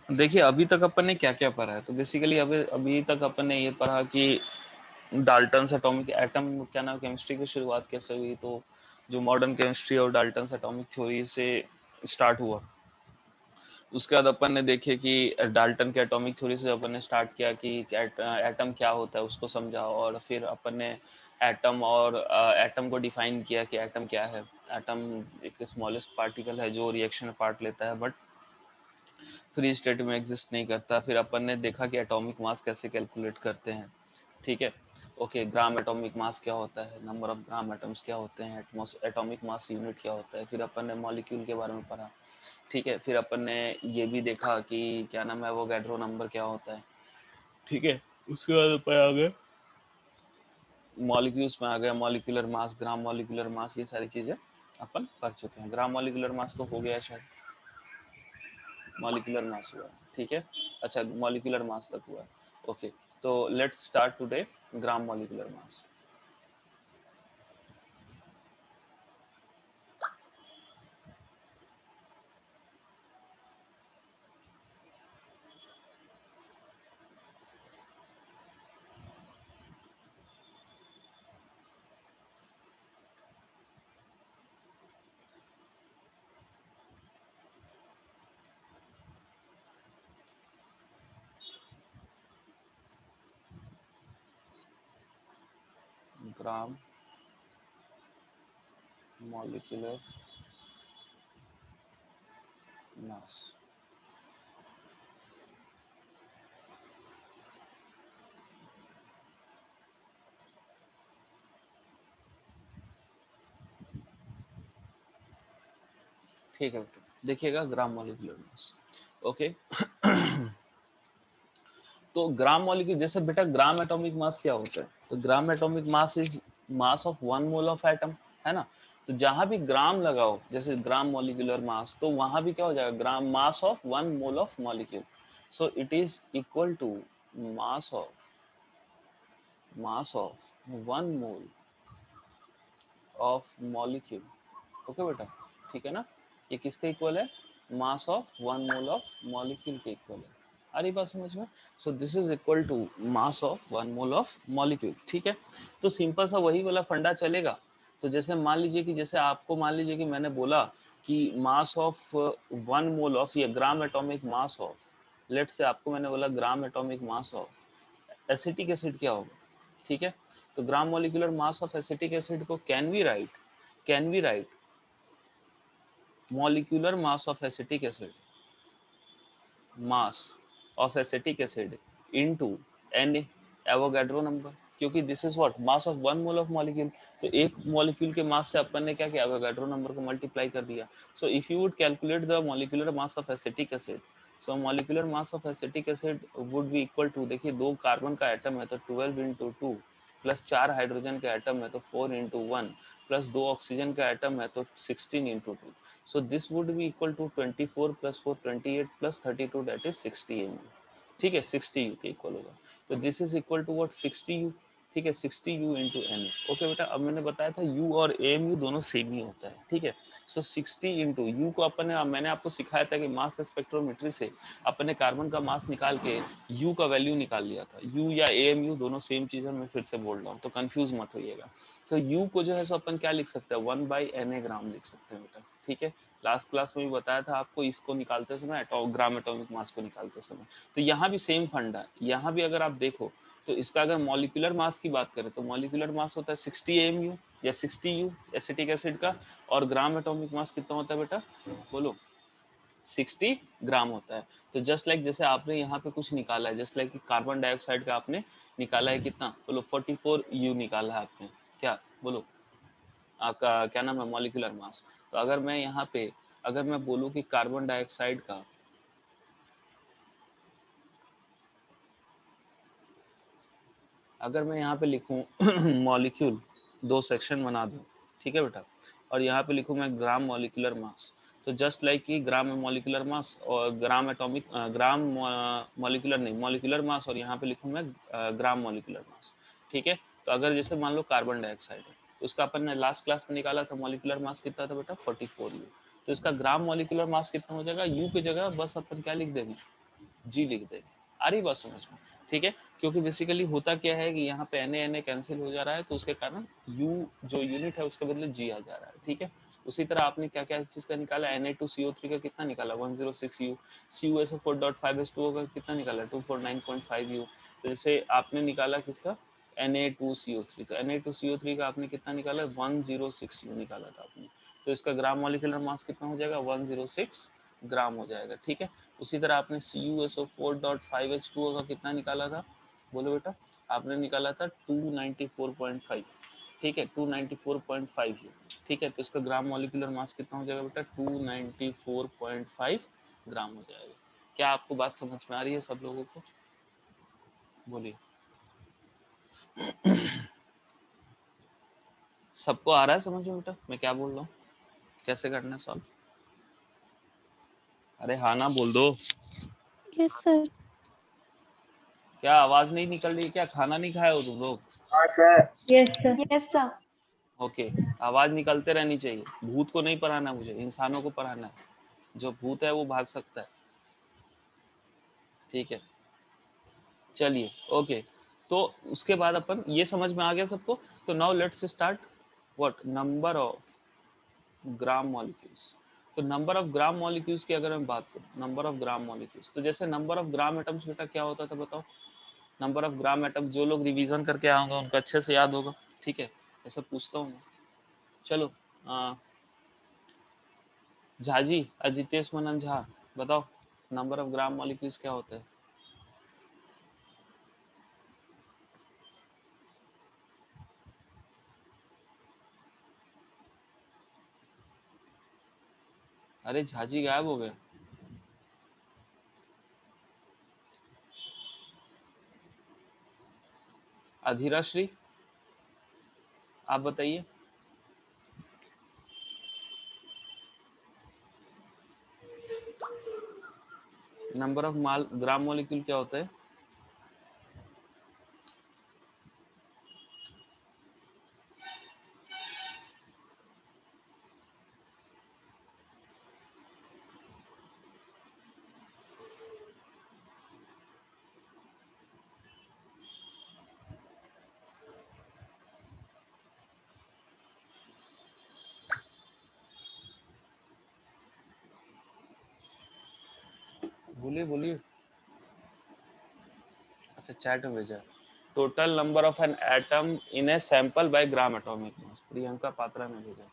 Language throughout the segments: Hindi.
देखिए अभी तक अपन ने क्या क्या पढ़ा है, तो बेसिकली अभी तक अपन ने ये पढ़ा कि डाल्टन्स एटॉमिक एटम क्या नाम, केमिस्ट्री की शुरुआत कैसे हुई, तो जो मॉडर्न केमिस्ट्री और डाल्टन्स एटॉमिक थ्योरी से स्टार्ट हुआ। उसके बाद अपन ने देखे कि डाल्टन के एटॉमिक थ्योरी से अपन ने स्टार्ट किया कि एटम क्या होता है उसको समझा, और फिर अपन ने एटम और एटम को डिफाइन किया कि एटम क्या है। एटम एक स्मॉलेस्ट पार्टिकल है जो रिएक्शन में पार्ट लेता है बट फ्री स्टेट में एग्जिस्ट नहीं करता। फिर अपन ने देखा कि एटॉमिक मास कैसे कैलकुलेट करते हैं, ठीक है। ओके, ग्राम एटॉमिक मास क्या होता है, नंबर ऑफ ग्राम एटम्स क्या होते हैं, एटॉमिक मास यूनिट क्या होता है। फिर अपन ने मॉलिक्यूल के बारे में पढ़ा, ठीक है। फिर अपन ने ये भी देखा कि क्या नाम है, एवोगैड्रो नंबर क्या होता है, ठीक है। उसके बाद अपन आ गए मॉलिक्यूल्स में, आ गया मॉलिक्यूलर मास, ग्राम मॉलिक्यूलर मास, ये सारी चीजें अपन पढ़ चुके हैं। ग्राम मॉलिक्यूलर मास तो हो गया शायद, मॉलिक्यूलर मास हुआ, ठीक है। अच्छा, मॉलिक्यूलर मास तक हुआ, ओके। तो let's start today gram molecular mass. Gram molecular मास, ठीक है बेटा, देखिएगा ग्राम मॉलिक्यूलर मास, ओके। तो ग्राम मॉलिक्यूल, जैसे बेटा ग्राम एटॉमिक मास क्या होता है, तो ग्राम atomic mass is mass of one mole of atom, है ना। तो जहां भी ग्राम लगाओ, जैसे ग्राम मॉलिक्यूलर मास, तो वहां भी क्या हो जाएगा, gram mass of one mole of molecule. So it is equal to mass of one mole of molecule, okay बेटा, ठीक है ना। ये किसके इक्वल है, mass of one mole of molecule के इक्वल है। आ रही बात समझ में। So this is equal to mass of one mole of molecule, ठीक है। तो सिंपल सा वही वाला फंडा चलेगा। तो जैसे मान लीजिए कि जैसे आपको मान लीजिए कि मैंने बोला कि mass of one mole of, ये gram atomic mass of, late से आपको मैंने बोला gram atomic mass of acetic acid क्या होगा, ठीक है। तो gram molecular mass of acetic acid को can we write molecular mass of acetic acid, mass of acetic acid into Na, Avogadro number, क्योंकि this is what, mass of one mole of molecule. तो एक मॉलिक्यूल के मास से अपन ने क्या किया, एवोगैड्रो नंबर को मल्टीप्लाई कर दिया। So if you would calculate the molecular mass of acetic acid, so molecular mass of acetic acid would be equal to, देखिए दो कार्बन का एटम है तो 12 इंटू 2, प्लस 4 हाइड्रोजन का एटम है तो 4 इंटू 1, प्लस 2 ऑक्सीजन का एटम है तो 16 into 2। So this would be equal to 24 plus 4 28 plus 32, that is 60 mu, ठीक है, 60 u के इक्वल होगा। तो this is equal to what, 60 u, ठीक है, 60 u इंटू एन। ओके बेटा, अब मैंने बताया था u और AMU दोनों सेम ही होता है, ठीक है। सो 60 इंटू यू को अपन ने, मैंने आपको सिखाया था कि मास स्पेक्ट्रोमेट्री से अपन ने कार्बन का मास निकाल के u का वैल्यू निकाल लिया था। u या AMU दोनों सेम चीज है, मैं फिर से बोल रहा हूँ तो कंफ्यूज मत होइएगा। तो u को जो है सो अपन क्या लिख सकते हैं, 1/Na ग्राम लिख सकते हैं बेटा, ठीक है। लास्ट क्लास में भी बताया था आपको, इसको निकालते समय ग्राम एटॉमिक मास को निकालते समय। तो यहाँ भी सेम फंडा है, यहाँ भी अगर आप देखो तो इसका अगर मॉलिक्यूलर मास की बात करें तो मॉलिक्यूलर मास होता है 60 AMU या 60 U एसिटिक एसिड का, और ग्राम एटॉमिक मास कितना होता है बेटा, बोलो, 60 ग्राम होता है। तो जस्ट लाइक जैसे आपने यहाँ पे कुछ निकाला है, जस्ट लाइक कार्बन डाइऑक्साइड का आपने निकाला है कितना, बोलो 44 U निकाला है आपने, क्या बोलो आपका क्या नाम है, मॉलिक्यूलर मास। तो अगर मैं यहाँ पे, अगर मैं बोलूँ कि कार्बन डाइऑक्साइड का, अगर मैं यहाँ पे लिखूँ मॉलिक्यूल, दो सेक्शन बना दूँ, ठीक है बेटा, और यहाँ पे लिखूँ मैं ग्राम मॉलिक्यूलर मास, तो जस्ट लाइक कि ग्राम मॉलिक्यूलर मास और ग्राम एटॉमिक, ग्राम मॉलिक्यूलर नहीं, मॉलिक्यूलर मास, और यहाँ पे लिखूँ मैं ग्राम मॉलिक्यूलर मास, ठीक है। तो अगर जैसे मान लो कार्बन डाइऑक्साइड है, तो उसका अपन ने लास्ट क्लास में निकाला था मॉलिक्यूलर मास कितना था बेटा, 44 U। तो इसका ग्राम मॉलिक्यूलर मास कितना हो जाएगा, U की जगह बस अपन क्या लिख देंगे, जी लिख देंगे। आ रही बात समझ में? ठीक है, क्योंकि बेसिकली होता क्या है कि यहाँ पे Na कैंसिल हो जा रहा है, तो उसके कारण U जो यूनिट है उसके बदले G आ जा रहा है। ठीक है, उसी तरह आपने क्या क्या चीज का निकाला, Na2CO3 का कितना निकाला 106 U, CuSO4.5H2O का कितना निकाला 249.5 U। तो जैसे आपने निकाला किसका Na2CO3, तो Na2CO3 का आपने कितना निकाला 106 U निकाला था आपने, तो इसका ग्राम मॉलिक्यूलर मास कितना हो जाएगा 106 ग्राम हो जाएगा। ठीक है, उसी तरह आपने CuSO4.5H2O का कितना निकाला था, बोलो बेटा, आपने निकाला था 294.5। ठीक है, 294.5। ठीक है, तो इसका ग्राम मॉलिक्यूलर मास कितना हो जाएगा बेटा 294.5 ग्राम हो जाएगा। क्या आपको बात समझ में आ रही है सब लोगों को, बोलिए। सबको आ रहा है समझ में बेटा मैं क्या बोल रहा हूँ, कैसे करना है सॉल्व? अरे हाँ ना बोल दो। Yes sir. क्या आवाज नहीं निकल रही, क्या खाना नहीं खाए हो तुम लोग? हाँ sir. Yes sir. Yes sir. Okay, आवाज निकलते रहनी चाहिए। भूत को नहीं पढ़ाना मुझे, इंसानों को पढ़ाना है। जो भूत है वो भाग सकता है। ठीक है, चलिए ओके। तो उसके बाद अपन ये समझ में आ गया सबको। तो now let's start what number of gram molecules. तो नंबर ऑफ ग्राम मॉलिक्यूल्स की अगर मैं बात करूं, नंबर ऑफ ग्राम मॉलिक्यूल्स, तो जैसे नंबर ऑफ ग्राम एटम्स बेटा क्या होता था बताओ? नंबर ऑफ ग्राम एटम, जो लोग रिवीजन करके आए होंगे उनका अच्छे से याद होगा। ठीक है, ऐसा पूछता हूँ। चलो झाजी अजितेश मनन झा, बताओ नंबर ऑफ ग्राम मॉलिक्यूल्स क्या होता है? अरे झाजी गायब हो गए। अधीराश्री आप बताइए। नंबर ऑफ ग्राम मॉलिक्यूल क्या होता है? बोलिए बोलिए। अच्छा चैट में भेजा। Total number of an atom in a sample by gram atomic mass, Priyanka Patra ने भेजा।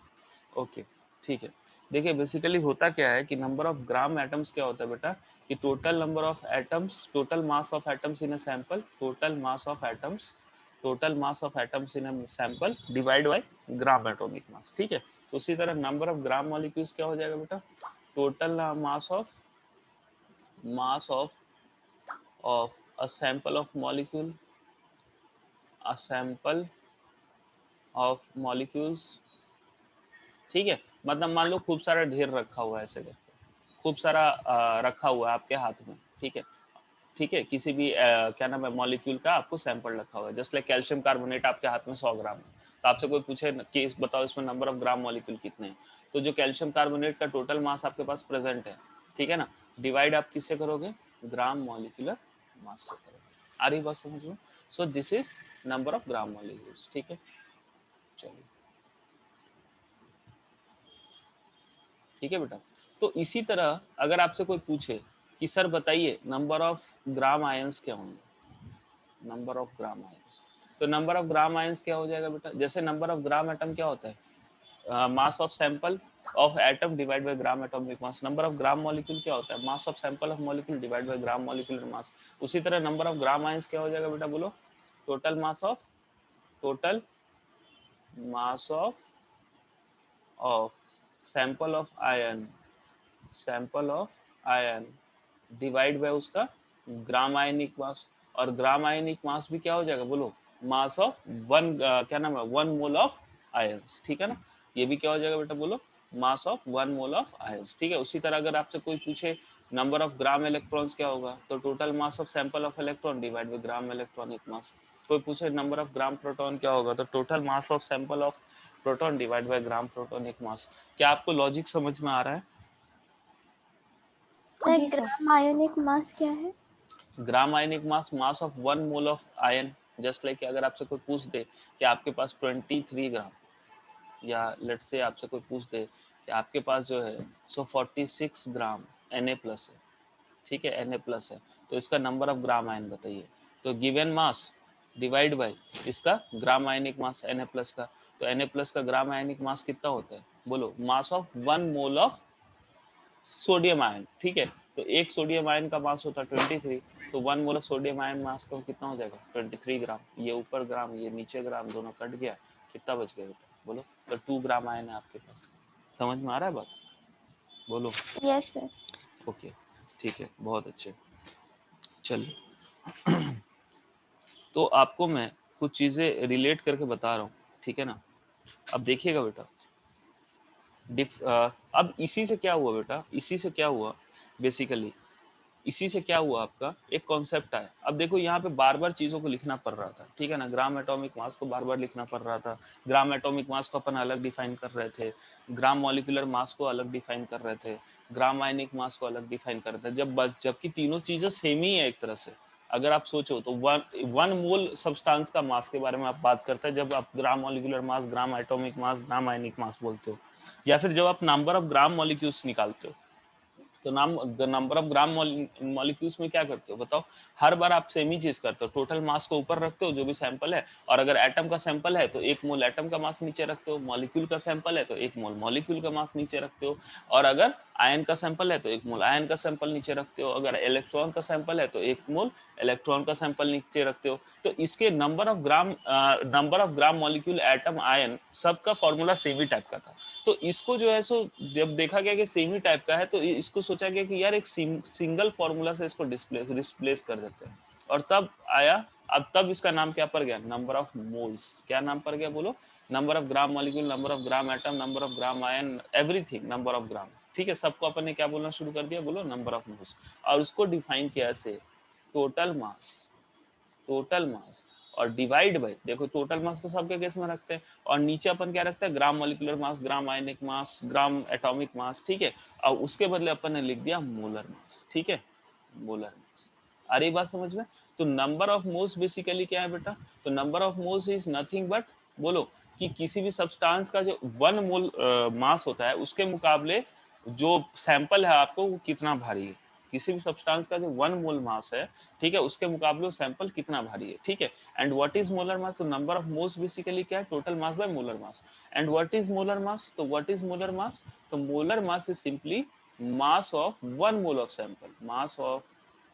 ओके ठीक है, देखिए बेसिकली होता क्या है कि नंबर ऑफ ग्राम एटम्स क्या होता है बेटा, कि total number of atoms, total mass of atoms in a sample, total mass of atoms, total mass of atoms in a sample divide by gram atomic मास। ठीक है, तो उसी तरह नंबर ऑफ ग्राम मॉलिक्यूल्स क्या हो जाएगा बेटा, total mass of a sample of molecule, a sample of molecules। ठीक है, मतलब मान लो खूब सारा ढेर रखा हुआ है, ऐसे करके खूब सारा रखा हुआ है आपके हाथ में। ठीक है, ठीक है, किसी भी क्या नाम है मॉलिक्यूल का आपको सैंपल रखा हुआ है, जस्ट लाइक कैल्शियम कार्बोनेट आपके हाथ में 100 ग्राम है, तो आपसे कोई पूछे कि बताओ इसमें नंबर ऑफ ग्राम मॉलिक्यूल कितने हैं, तो जो कैल्शियम कार्बोनेट का टोटल मास आपके पास प्रेजेंट है, ठीक है ना, डिवाइड आप किससे करोगे, ग्राम मॉलिक्यूलर मास से करोगे। आ रही बात समझ में? So this is number of gram molecules. ठीक है, चलिए ठीक है बेटा। तो इसी तरह अगर आपसे कोई पूछे कि सर बताइए नंबर ऑफ ग्राम आयंस क्या होंगे, नंबर ऑफ ग्राम आयंस, तो नंबर ऑफ ग्राम आयंस क्या हो जाएगा बेटा, जैसे नंबर ऑफ ग्राम एटम क्या होता है, mass of sample of atom divide by gram atomic mass. Number of gram molecule क्या होता है, mass of sample of molecule divide by gram molecular मास। उसी तरह नंबर ऑफ ग्राम आयंस क्या हो जाएगा बेटा, बोलो, total mass of sample of ion, sample of ion divide by उसका ग्राम आयनिक मास। और ग्राम आयनिक मास भी क्या हो जाएगा, बोलो, मास ऑफ वन क्या नाम है, 1 मोल ऑफ आयंस। ठीक है ना, ये भी क्या हो जाएगा बेटा, बोलो, मास ऑफ 1 मोल ऑफ आयंस। ठीक है, उसी तरह अगर आपसे कोई पूछे नंबर ऑफ ग्राम इलेक्ट्रॉन्स क्या होगा, तो total mass of sample of electron divide by gram electronic mass. कोई पूछे नंबर ऑफ ग्राम प्रोटॉन क्या होगा, तो total mass of sample of proton divide by gram protonic mass. क्या आपको लॉजिक समझ में आ रहा है? जी सर। ग्राम आयोनिक मास क्या है? Gram ionic mass of 1 mole of ion, just like अगर आपसे कोई पूछ दे कि आपके पास 23 ग्राम, या लेट्स से आपसे कोई पूछ दे कि आपके पास जो है सो 46 ग्राम Na+ है, ठीक है, Na+ है, तो इसका नंबर ऑफ ग्राम आयन बताइए। तो गिवन मास डिवाइड बाय इसका ग्राम आयनिक मास Na+ का, तो Na+ का ग्राम आयनिक मास कितना होता है बोलो, मास of 1 mole of sodium ion, ठीक है। तो एक सोडियम आयन का मास होता है 23, तो 1 मोल ऑफ सोडियम आयन मास का कितना हो जाएगा 23 ग्राम, ये ऊपर ग्राम ये नीचे ग्राम दोनों कट गया, कितना बच गया बेटा बोलो, तो 2 ग्राम आयन है आपके पास। समझ में आ रहा है बात, बोलो। Yes sir. ओके, ठीक है, बहुत अच्छे। चलिए तो आपको मैं कुछ चीजें रिलेट करके बता रहा हूँ, ठीक है ना। अब देखिएगा बेटा, अब इसी से क्या हुआ बेटा, इसी से क्या हुआ बेसिकली, इसी से क्या हुआ आपका एक कॉन्सेप्ट आया। अब देखो यहाँ पे बार बार चीजों को लिखना पड़ रहा था, ठीक है ना, ग्राम एटॉमिक मास को बार बार लिखना पड़ रहा था। ग्राम एटॉमिक मास को अपन अलग डिफाइन कर रहे थे, ग्राम मॉलिक्यूलर मास को अलग डिफाइन कर रहे थे, ग्राम आयनिक मास को अलग डिफाइन कर रहे थे, जबकि तीनों चीजें सेम ही है एक तरह से। अगर आप सोचो तो वन मोल सब्सटेंस का मास के बारे में आप बात करते हैं जब आप ग्राम मॉलिक्यूलर मास, ग्राम एटॉमिक मास, ग्राम आयनिक मास बोलते हो, या फिर जब आप नंबर ऑफ ग्राम मॉलिक्यूल्स निकालते हो। तो नंबर ऑफ ग्राम मॉलिक्यूल्स में क्या करते हो बताओ, हर बार आप सेम ही चीज करते हो, टोटल मास को ऊपर रखते हो जो भी सैंपल है, और अगर एटम का सैंपल है तो 1 मोल एटम का मास नीचे रखते हो, मॉलिक्यूल का सैंपल है तो 1 मोल मॉलिक्यूल का मास नीचे रखते हो, और अगर आयन का सैंपल है तो 1 मोल आयन का सैंपल नीचे रखते हो, अगर इलेक्ट्रॉन का सैंपल है तो 1 मोल इलेक्ट्रॉन का सैंपल नीचे रखते हो। तो इसके number of gram molecule atom ion सबका फॉर्मूला सेम ही टाइप का था। तो इसको जो है सो जब देखा गया कि सेम ही टाइप का है तो इसको सोचा गया कि यार एक सिंगल फॉर्मूला से इसको रिप्लेस कर देते हैं, और तब आया, अब तब इसका नाम क्या पड़ गया, नंबर ऑफ मोल्स। क्या नाम पड़ गया बोलो, number of gram molecule, number of gram atom, number of gram ion, everything number of gram, ठीक है। सबको अपन ने क्या बोलना शुरू कर दिया बोलो, नंबर ऑफ मोल्स। और उसको डिफाइन किया ऐसे, टोटल मास, टोटल मास और डिवाइड बाय, देखो टोटल मास तो सबके केस में रखते हैं, और नीचे अपन क्या रखते हैं, ग्राम मॉलिक्यूलर मास, ग्राम आयनिक मास, ग्राम एटॉमिक मास, ठीक है। और उसके बदले अपन ने लिख दिया मोलर मास, ठीक है, मोलर मास। आ रही बात समझ में। तो नंबर ऑफ मोल्स बेसिकली क्या है बेटा, तो number of moles is nothing but, बोलो, कि किसी भी सब्सटेंस का जो 1 मोल मास होता है उसके मुकाबले जो सैंपल है आपको वो कितना भारी है, किसी भी सब्सटेंस का जो 1 मोल मास है, ठीक है, उसके मुकाबले सैंपल कितना भारी है, ठीक है। And what is molar mass, तो नंबर ऑफ मोल्स बेसिकली क्या है, total mass by molar mass. And what is molar mass, तो व्हाट इज मोलर मास, तो molar mass is simply mass of 1 mole of sample, mass of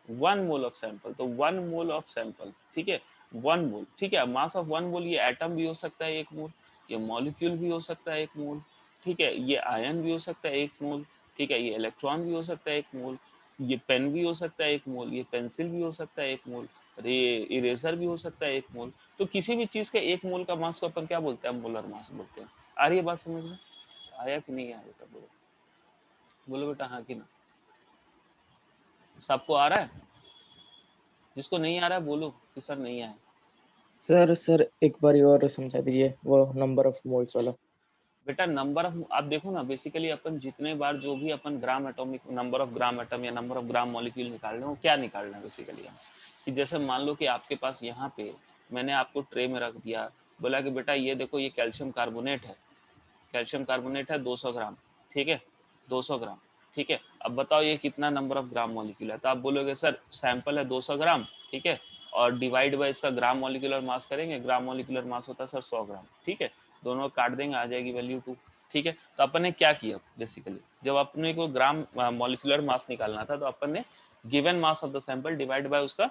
1 mole of sample, तो 1 मोल ऑफ सैंपल, ठीक है, 1 मोल, ठीक है। मास ऑफ 1 मोल, ये एटम भी हो सकता है 1 मोल, ये मॉलिक्यूल भी हो सकता है 1 मोल, ठीक है, ये आयन भी हो सकता है 1 मोल, ठीक है, ये इलेक्ट्रॉन भी हो सकता है 1 मोल, ये पेन भी हो सकता है 1 मोल, ये पेंसिल भी हो सकता है 1 मोल, अरे इरेजर भी हो सकता है 1 मोल। तो किसी भी चीज का 1 मोल का मास को अपन क्या बोलते हैं, मोलर मास बोलते हैं। आ रही है बात समझ में, आया कि नहीं आया बेटा, बोलो, बोलो बेटा, हाँ कि ना, सबको आ रहा है, जिसको नहीं आ रहा है बोलो कि सर नहीं आया। सर एक बारी और समझा दीजिए वो नंबर ऑफ मोल्स वाला। बेटा नंबर ऑफ, आप देखो ना, बेसिकली अपन जितने बार जो भी अपन gram atomic, number of gram atom या नंबर ऑफ ग्राम मॉलिक्यूल निकाल रहे हो, क्या निकालना है बेसिकली हम, कि जैसे मान लो कि आपके पास यहाँ पे मैंने आपको ट्रे में रख दिया, बोला कि बेटा ये देखो ये कैल्शियम कार्बोनेट है, कैल्शियम कार्बोनेट है 200 ग्राम, ठीक है, 200 ग्राम, ठीक है। अब बताओ ये कितना नंबर ऑफ ग्राम मॉलिक्यूल है, तो आप बोलोगे सर सैंपल है 200 ग्राम, ठीक है, और डिवाइड बाय इसका ग्राम मॉलिक्यूलर मास करेंगे, ग्राम मॉलिक्यूलर मास होता है सर 100 ग्राम, ठीक है, दोनों काट देंगे आ जाएगी वैल्यू 2, ठीक है। तो अपन ने क्या किया बेसिकली, जब अपने को ग्राम मॉलिक्यूलर मास निकालना था तो अपन ने given mass of the sample divide by उसका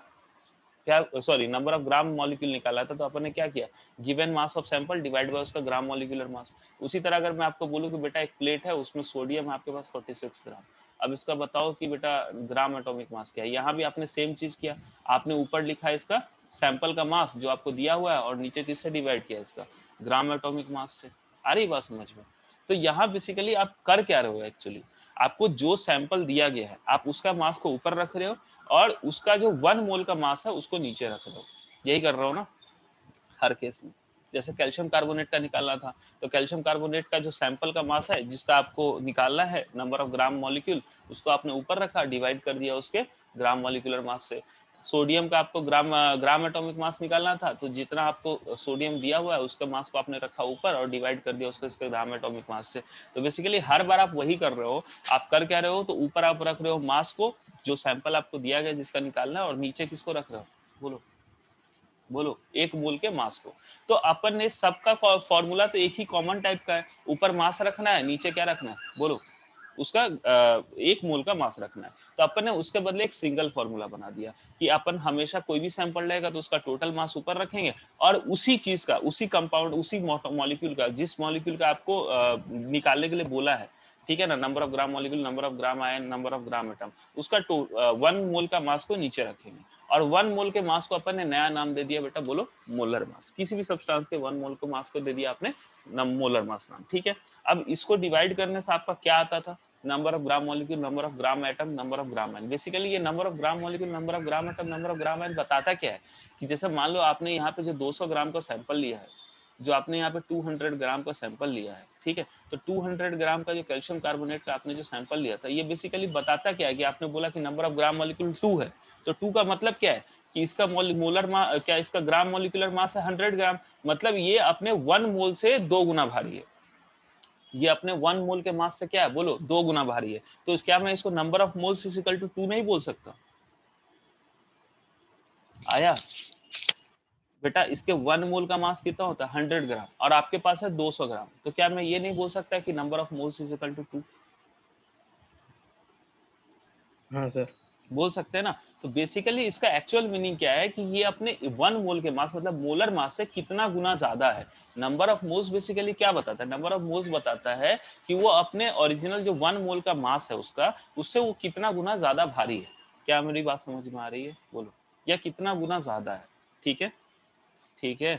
क्या, sorry, number of gram molecule निकाला था, तो अपन ने क्या किया, given mass of sample divide by उसका ग्राम मॉलिक्यूलर मास। उसी तरह अगर मैं आपको बोलूं कि बेटा एक प्लेट है उसमें सोडियम है आपके पास 46 ग्राम, अब इसका बताओ कि बेटा ग्राम एटॉमिक मास क्या है, यहाँ भी आपने सेम चीज किया, आपने ऊपर लिखा है इसका सैंपल का मास जो आपको दिया हुआ है, और नीचे किससे डिवाइड किया इसका ग्राम एटॉमिक मास से। आ रही बात समझ में। तो यहाँ बेसिकली आप कर क्या रहे हो एक्चुअली, आपको जो सैंपल दिया गया है आप उसका मास को ऊपर रख रहे हो, और उसका जो 1 मोल का मास है उसको नीचे रख दो, यही कर रहा हो ना हर केस में। जैसे कैल्शियम कार्बोनेट का निकालना था, तो कैल्शियम कार्बोनेट का जो सैंपल का मास है जिसका आपको निकालना है नंबर ऑफ ग्राम मॉलिक्यूल, उसको आपने ऊपर रखा, डिवाइड कर दिया उसके ग्राम मॉलिक्यूलर मास से। सोडियम का आपको ग्राम एटॉमिक मास निकालना था, तो जितना आपको सोडियम दिया हुआ है उसका मास को आपने रखा ऊपर और डिवाइड कर दिया उसको इसके ग्राम एटॉमिक मास से। तो बेसिकली हर बार आप वही कर रहे हो। आप कर क्या रहे हो, तो ऊपर आप रख रहे हो मास को, जो सैंपल आपको दिया गया जिसका निकालना है, और नीचे किसको रख रहे हो, बोलो बोलो, एक मोल के मास को। तो अपन ने सबका फॉर्मूला तो एक ही कॉमन टाइप का है, ऊपर मास रखना है, नीचे क्या रखना है, बोलो, उसका एक मोल का मास रखना है। तो अपन ने उसके बदले एक सिंगल फॉर्मूला बना दिया कि अपन हमेशा कोई भी सैंपल रहेगा तो उसका टोटल मास ऊपर रखेंगे, और उसी चीज का, उसी कंपाउंड, उसी मॉलिक्यूल का, जिस मॉलिक्यूल का आपको निकालने के लिए बोला है, ठीक है ना, number of gram molecule, number of gram ion, number of gram atom, उसका 1 मोल का मास को नीचे रखेंगे। और 1 मोल के मास को अपन ने नया नाम दे दिया बेटा, बोलो, मोलर मास। किसी भी सब्सटेंस के 1 मोल को मास को दे दिया आपने मोलर मास नाम, ठीक है। अब इसको डिवाइड करने से आपका क्या आता था, number of gram molecule, number of gram atom, number of gram ion. Basically ये number of gram molecule, number of gram atom, number of gram ion बताता क्या है, कि जैसे मान लो आपने यहाँ पे जो 200 ग्राम का सैंपल लिया है, जो आपने यहाँ पे 200 ग्राम का सैंपल लिया है, ठीक है, तो 200 ग्राम का जो कैल्शियम कार्बोनेट का आपने जो सैंपल लिया था, ये बेसिकली बताता क्या है, कि आपने बोला कि नंबर ऑफ ग्राम मॉलिक्यूल 2 है, तो 2 का मतलब क्या है, कि इसका मोलर क्या इसका ग्राम मॉलिक्यूलर मास है 100 ग्राम, मतलब ये अपने 1 मोल से 2 गुना भारी है। ये अपने 1 मोल के मास से क्या है, बोलो, 2 गुना भारी है। तो क्या मैं इसको number of moles is equal to 2 नहीं बोल सकता? आया बेटा, इसके 1 मोल का मास कितना होता है, 100 ग्राम, और आपके पास है 200 ग्राम, तो क्या मैं ये नहीं बोल सकता कि number of moles is equal to 2? हाँ सर। बोल सकते हैं ना। तो बेसिकली इसका एक्चुअल मीनिंग क्या है, कि ये अपने 1 मोल के मास, मतलब मोलर मास से कितना गुना ज्यादा है। नंबर ऑफ मोल्स बेसिकली क्या बताता है, नंबर ऑफ मोल्स बताता है कि वो अपने ओरिजिनल जो 1 मोल का मास है उसका, उससे वो कितना गुना ज्यादा भारी है। क्या मेरी बात समझ में आ रही है, बोलो, या कितना गुना ज्यादा है, ठीक है, ठीक है,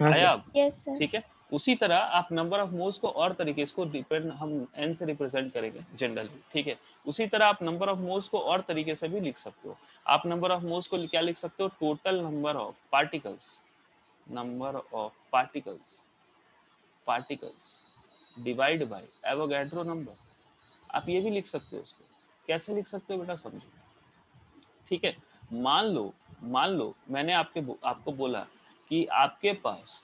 हाँ आया सर। अब, यस सर। ठीक है। उसी तरह आप नंबर ऑफ मोल्स को और तरीके, इसको डिपेंड हम n से रिप्रेजेंट करेंगे जनरली, ठीक है। उसी तरह आप नंबर ऑफ मोल्स को और तरीके से भी लिख सकते हो। आप नंबर ऑफ मोल्स को क्या लिख सकते हो, total number of particles, number of particles, particles divide by Avogadro number. आप ये भी लिख सकते हो उसको। कैसे लिख सकते हो बेटा, समझो, ठीक है। मान लो मैंने आपको बोला कि आपके पास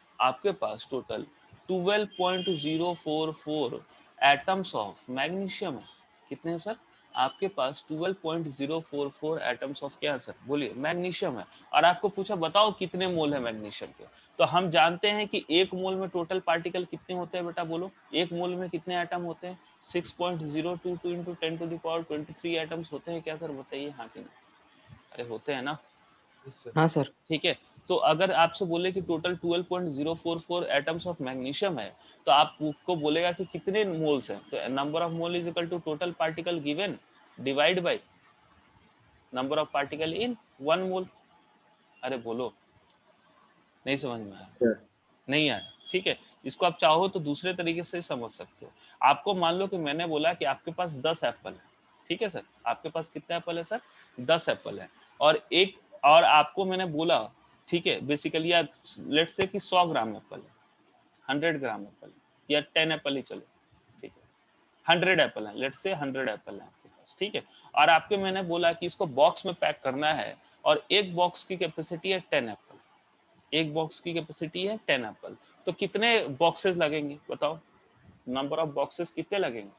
टोटल 12.044 एटम्स ऑफ मैग्नीशियम है। कितने हैं सर? आपके पास 12.044 एटम्स ऑफ क्या है सर, बोलिए, मैग्नीशियम है। और आपको पूछा बताओ कितने मोल है मैग्नीशियम के, तो हम जानते हैं कि एक मोल में टोटल पार्टिकल कितने होते हैं बेटा, बोलो, एक मोल में कितने एटम होते हैं, 6.022 into 10 to the power 23 atoms होते हैं क्या सर, बताइए, हाँ कि नहीं? अरे होते हैं ना, हाँ सर। ठीक है। तो अगर आपसे बोले कि टोटल 12.044 एटम्स ऑफ मैग्नीशियम है, तो आपको बोलेगा कि कितने मोल्स हैं, तो number of mole is equal to total particle given divide by number of particle in 1 mole. अरे बोलो, नहीं समझ में आया? नहीं आया, ठीक है। इसको आप चाहो तो दूसरे तरीके से समझ सकते हो। आपको मान लो कि मैंने बोला कि आपके पास 10 एप्पल है, ठीक है सर, आपके पास कितने एप्पल है सर, 10 एप्पल है, और आपको मैंने बोला, ठीक है, बेसिकली लेट्स से कि 100 ग्राम एप्पल है, 100 ग्राम एप्पल है, या 10 एप्पल ही चलो, ठीक है, 100 एप्पल है, लेट्स से 100 एप्पल है आपके पास, ठीक है। और आपके मैंने बोला कि इसको बॉक्स में पैक करना है, और एक बॉक्स की कैपेसिटी है 10 एप्पल, एक बॉक्स की कैपेसिटी है 10 एप्पल, तो कितने बॉक्सेस लगेंगे बताओ, नंबर ऑफ बॉक्सेस कितने लगेंगे?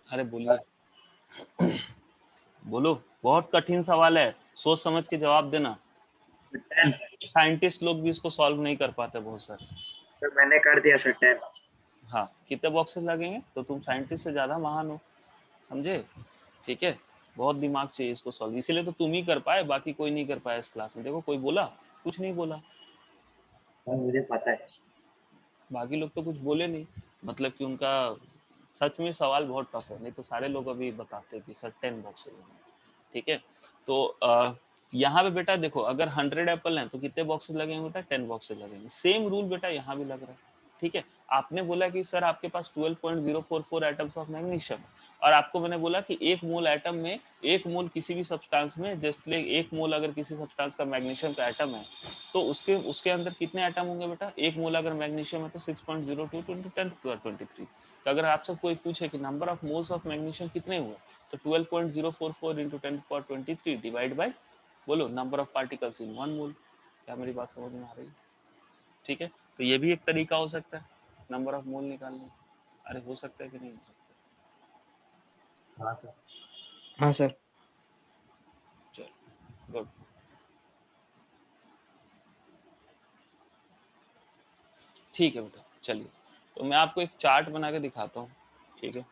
अरे बोलिए, बोलो, बहुत कठिन सवाल है, सोच समझ के जवाब देना। 10। साइंटिस्ट लोग भी इसको सॉल्व नहीं कर पाते बहुत सारे। तो मैंने कर दिया सर 10। हाँ, कितने बॉक्सेस लगेंगे, तो तुम साइंटिस्ट से ज्यादा महान हो, समझे, ठीक है। बहुत दिमाग चाहिए इसको सॉल्व, इसीलिए तो तुम ही कर पाए, बाकी कोई नहीं कर पाया इस क्लास में। देखो कोई बोला, कुछ नहीं बोला, मुझे पता है। बाकी लोग तो कुछ बोले नहीं, मतलब कि उनका सच में सवाल बहुत टफ है, नहीं तो सारे लोग अभी बताते कि सर 10 बॉक्सेस हैं, ठीक है। तो यहाँ पे बेटा देखो, अगर 100 एप्पल हैं तो कितने बॉक्सेस लगेंगे बेटा, 10 बॉक्सेस लगेंगे। सेम रूल बेटा यहाँ भी लग रहा है, ठीक है। आपने बोला कि सर आपके पास 12.044 एटम्स ऑफ मैग्नीशियम, और आपको मैंने बोला कि एक मोल एटम में, एक मोल किसी भी सब्सटेंस में, जैसे एक मोल अगर किसी सब्सटेंस का मैग्नीशियम का एटम है तो उसके अंदर कितने एटम होंगे बेटा? एक मोल अगर मैग्नीशियम है तो 6.02 × 10⁻23। तो अगर आपसे कोई पूछे कि number of moles of magnesium कितने हुए, तो 12.044 × 10⁻23 डिवाइड बाय, बोलो, नंबर ऑफ पार्टिकल्स इन 1 मोल। क्या मेरी बात समझ में आ रही है? ठीक है, तो ये भी एक तरीका हो सकता है नंबर ऑफ मोल निकालने। अरे हो सकता है कि नहीं हो सकता? हाँ सर। हाँ सर। चलो गुड। ठीक है बेटा, चलिए तो मैं आपको एक चार्ट बना के दिखाता हूँ, ठीक है,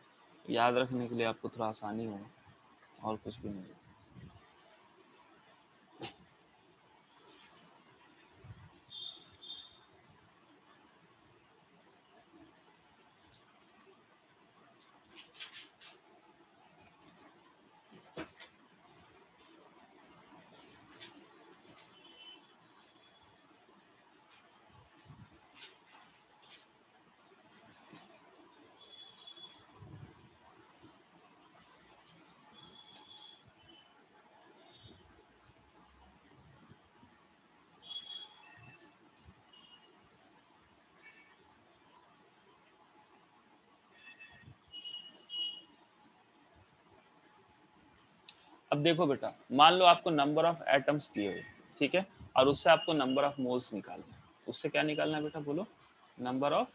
याद रखने के लिए आपको थोड़ा आसानी होगा, और कुछ भी नहीं। अब देखो बेटा, मान लो आपको नंबर ऑफ एटम्स दिए हुए, ठीक है, और उससे आपको नंबर ऑफ मोल्स निकालना है। उससे क्या निकालना है बेटा? बोलो, नंबर ऑफ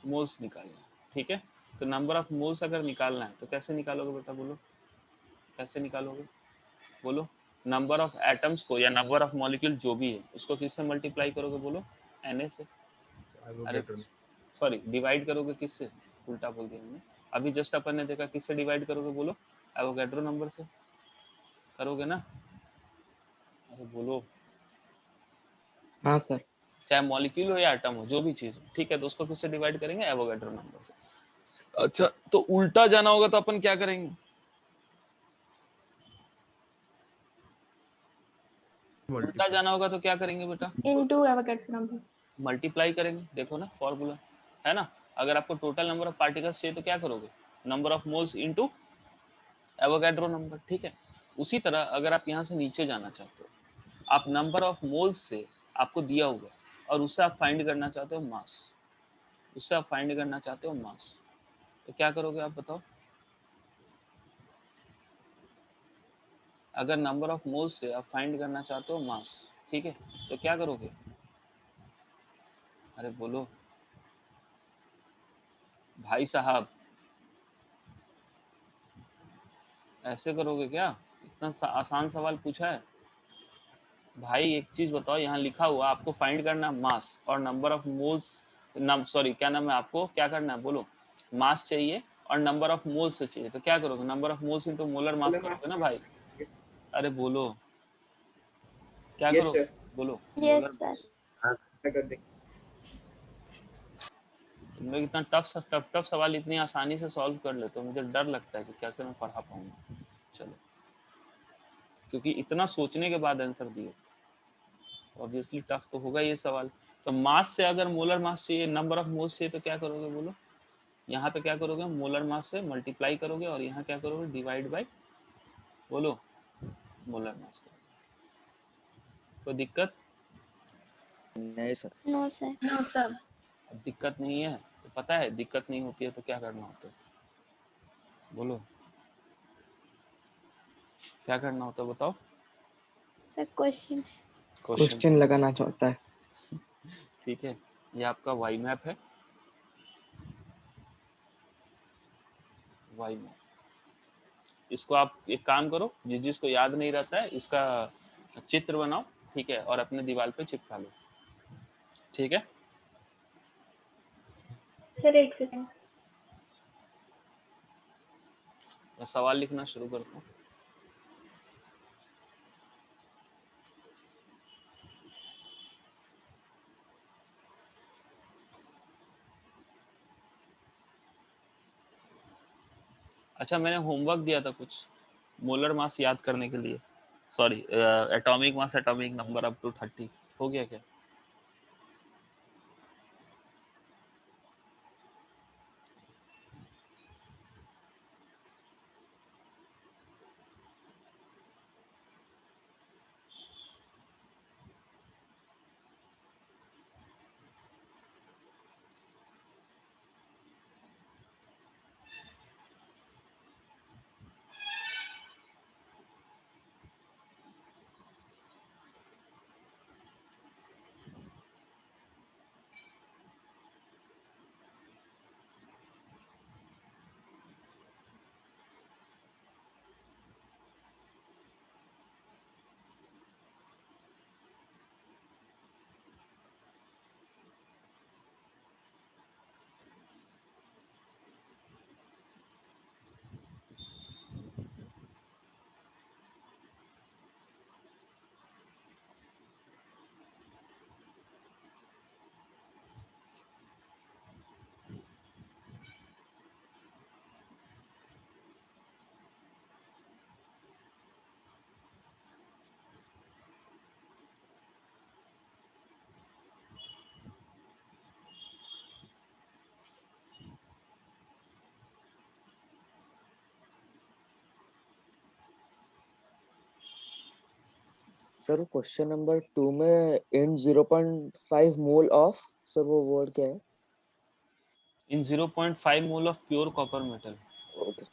मोल्स निकालना है, ठीक है। तो नंबर ऑफ मोल्स अगर निकालना है तो कैसे निकालोगे बेटा? बोलो, कैसे निकालोगे? बोलो, नंबर ऑफ एटम्स को या नंबर ऑफ मॉलिक्यूल जो भी है उसको किससे मल्टीप्लाई करोगे? बोलो, Na से। अरे सॉरी, डिवाइड करोगे किससे? उल्टा बोल दिया मैंने। अभी जस्ट अपन ने देखा, किससे डिवाइड करोगे? बोलो, एवोगैड्रो नंबर से करोगे ना? अरे बोलो, हाँ सर। चाहे मॉलिक्यूल हो या एटम हो, जो भी चीज हो, ठीक है, तो उसको किससे डिवाइड करेंगे? एवोगैड्रो नंबर से। अच्छा, तो उल्टा जाना होगा तो अपन क्या करेंगे? उल्टा जाना होगा तो क्या करेंगे बेटा? Into Avogadro number. मल्टीप्लाई करेंगे। देखो ना फॉर्मूला है ना, अगर आपको टोटल नंबर ऑफ पार्टिकल्स चाहिए तो क्या करोगे? Number of moles into Avogadro number, ठीक है। उसी तरह अगर आप यहाँ से नीचे जाना चाहते हो, आप नंबर ऑफ मोल्स से आपको दिया हुआ और उससे आप फाइंड करना चाहते हो मास, उससे आप फाइंड करना चाहते हो मास, तो क्या करोगे आप बताओ? अगर नंबर ऑफ मोल्स से आप फाइंड करना चाहते हो मास, ठीक है, तो क्या करोगे? अरे बोलो भाई साहब, ऐसे करोगे क्या? इतना आसान सवाल पूछा है भाई। एक चीज बताओ, यहाँ लिखा हुआ आपको फाइंड करना मास और नंबर ऑफ मोल्स, नाम सॉरी क्या नाम है, आपको क्या करना है? बोलो, मास चाहिए और नंबर ऑफ मोल्स से चाहिए, तो क्या करोगे? Number of moles into molar mass करोगे ना भाई। अरे बोलो, क्या यस करोगे? सर। बोलो, यस मोलर सर। मास। हाँ तुम लोग इतना टफ सवाल इतनी आसानी से सॉल्व कर लेते हो, मुझे डर लगता है कि कैसे मैं पढ़ा पाऊंगा। चलो, क्योंकि इतना सोचने के बाद आंसर दिए, ऑब्वियसली टफ तो होगा ये सवाल। तो मास से अगर मोलर मास चाहिए, नंबर ऑफ मोल्स चाहिए, तो क्या करोगे? बोलो, यहाँ पे क्या करोगे? मोलर मास से मल्टीप्लाई करोगे और यहाँ क्या करोगे? डिवाइड बाय, बोलो, मोलर मास करोगे। कोई दिक्कत? नहीं sir. No sir. No sir. अब दिक्कत नहीं है तो पता है, दिक्कत नहीं होती है तो क्या करना होता है? बोलो, क्या करना होता है बताओ? Sir question. क्वेश्चन लगाना चाहता है। ठीक है, ये आपका वाई मैप है, वाई मैप। इसको आप एक काम करो, जिसको याद नहीं रहता है इसका चित्र बनाओ, ठीक है, और अपने दीवार पे चिपका लो, ठीक है। सर एक सेकंड। मैं सवाल लिखना शुरू करता हूँ। अच्छा, मैंने होमवर्क दिया था कुछ मोलर मास याद करने के लिए, sorry atomic mass, atomic number up to 30, हो गया क्या? सर क्वेश्चन नंबर 2 में इन 0.5 मोल ऑफ, सर वो वर्ड क्या है? In 0.5 mole of pure copper metal. Okay.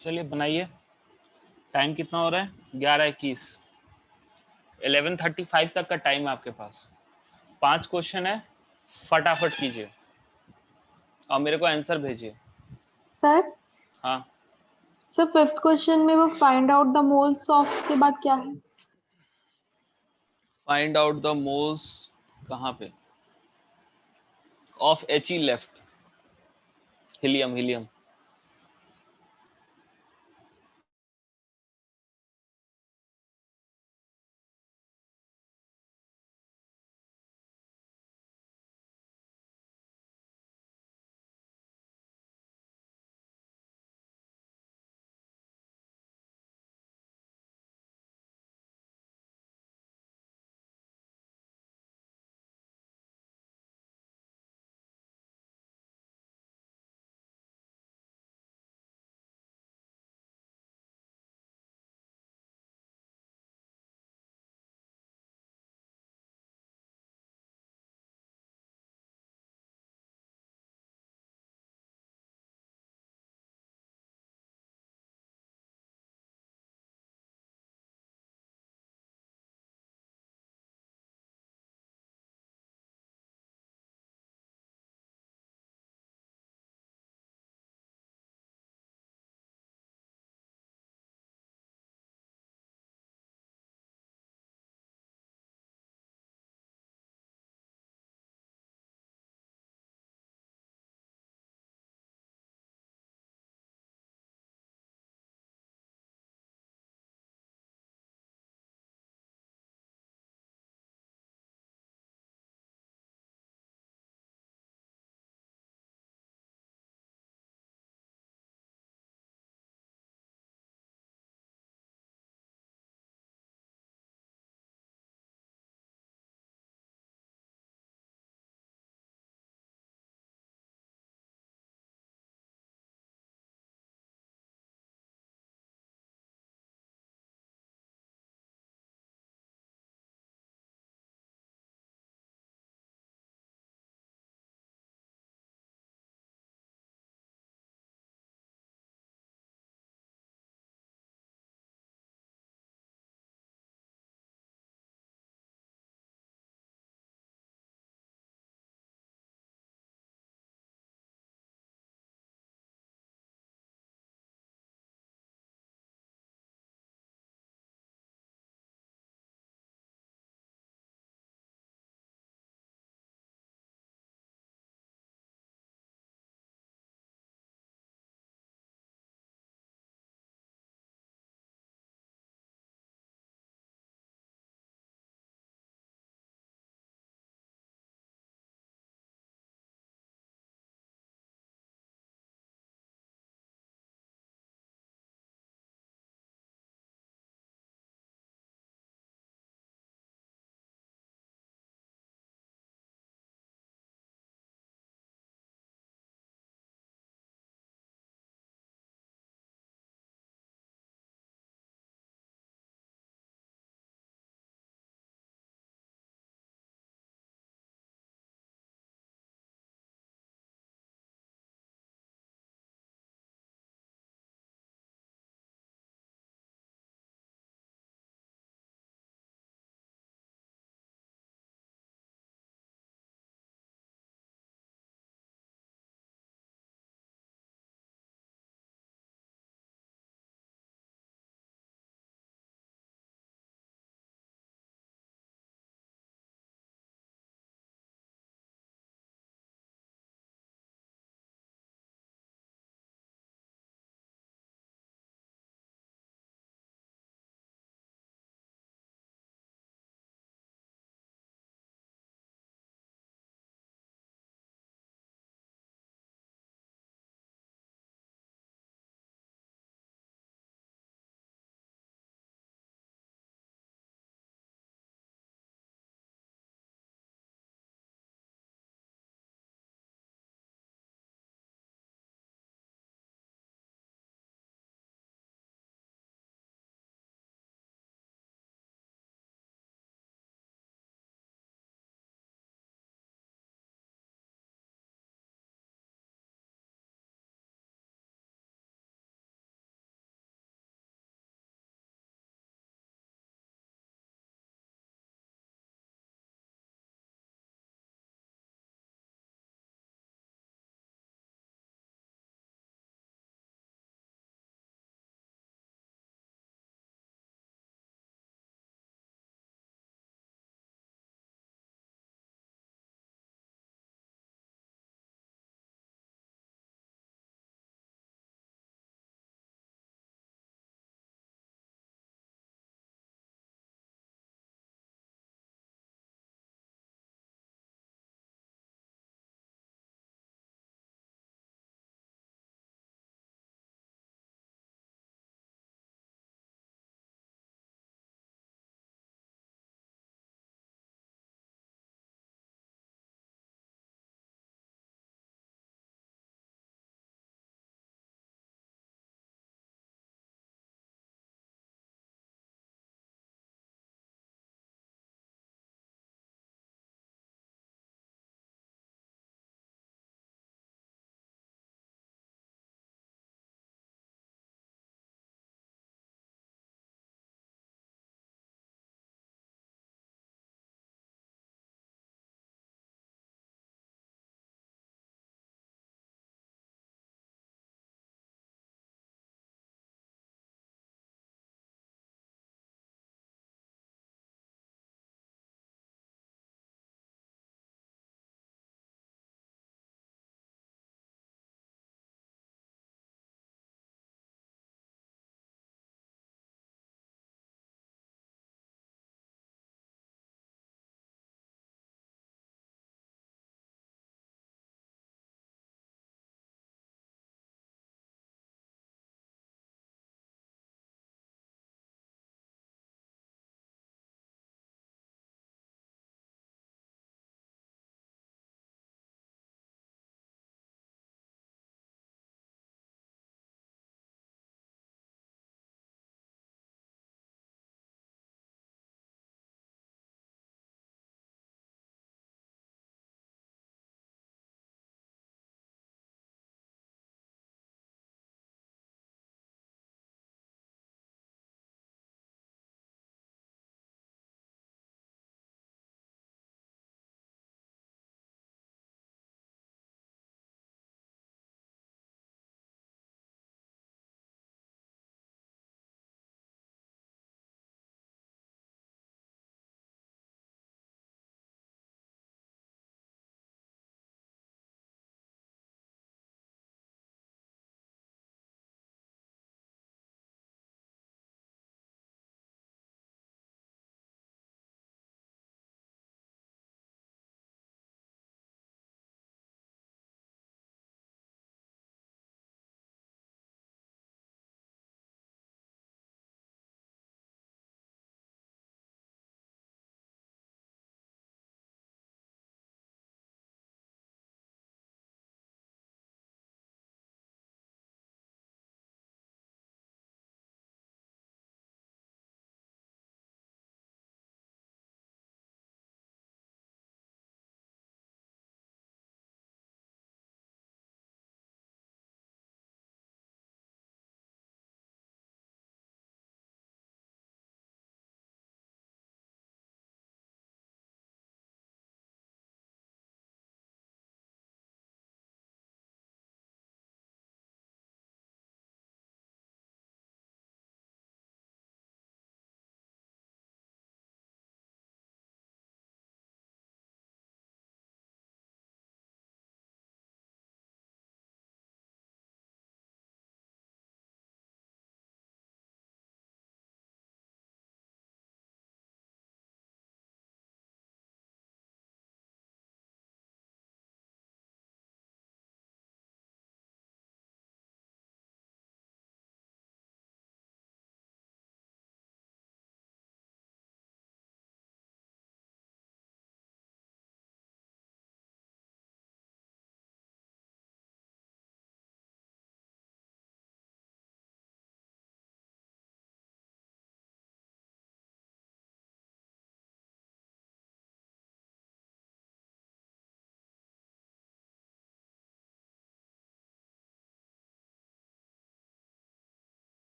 चलिए बनाइए। टाइम कितना हो रहा है? 11:21। 11:35 तक का टाइम है आपके पास। 5 क्वेश्चन है, फटाफट कीजिए और मेरे को आंसर भेजिए। सर हाँ, सर फिफ्थ क्वेश्चन में वो find out the moles of के बाद क्या है? फाइंड आउट द मोल्स कहाँ पे? Of He left, helium helium.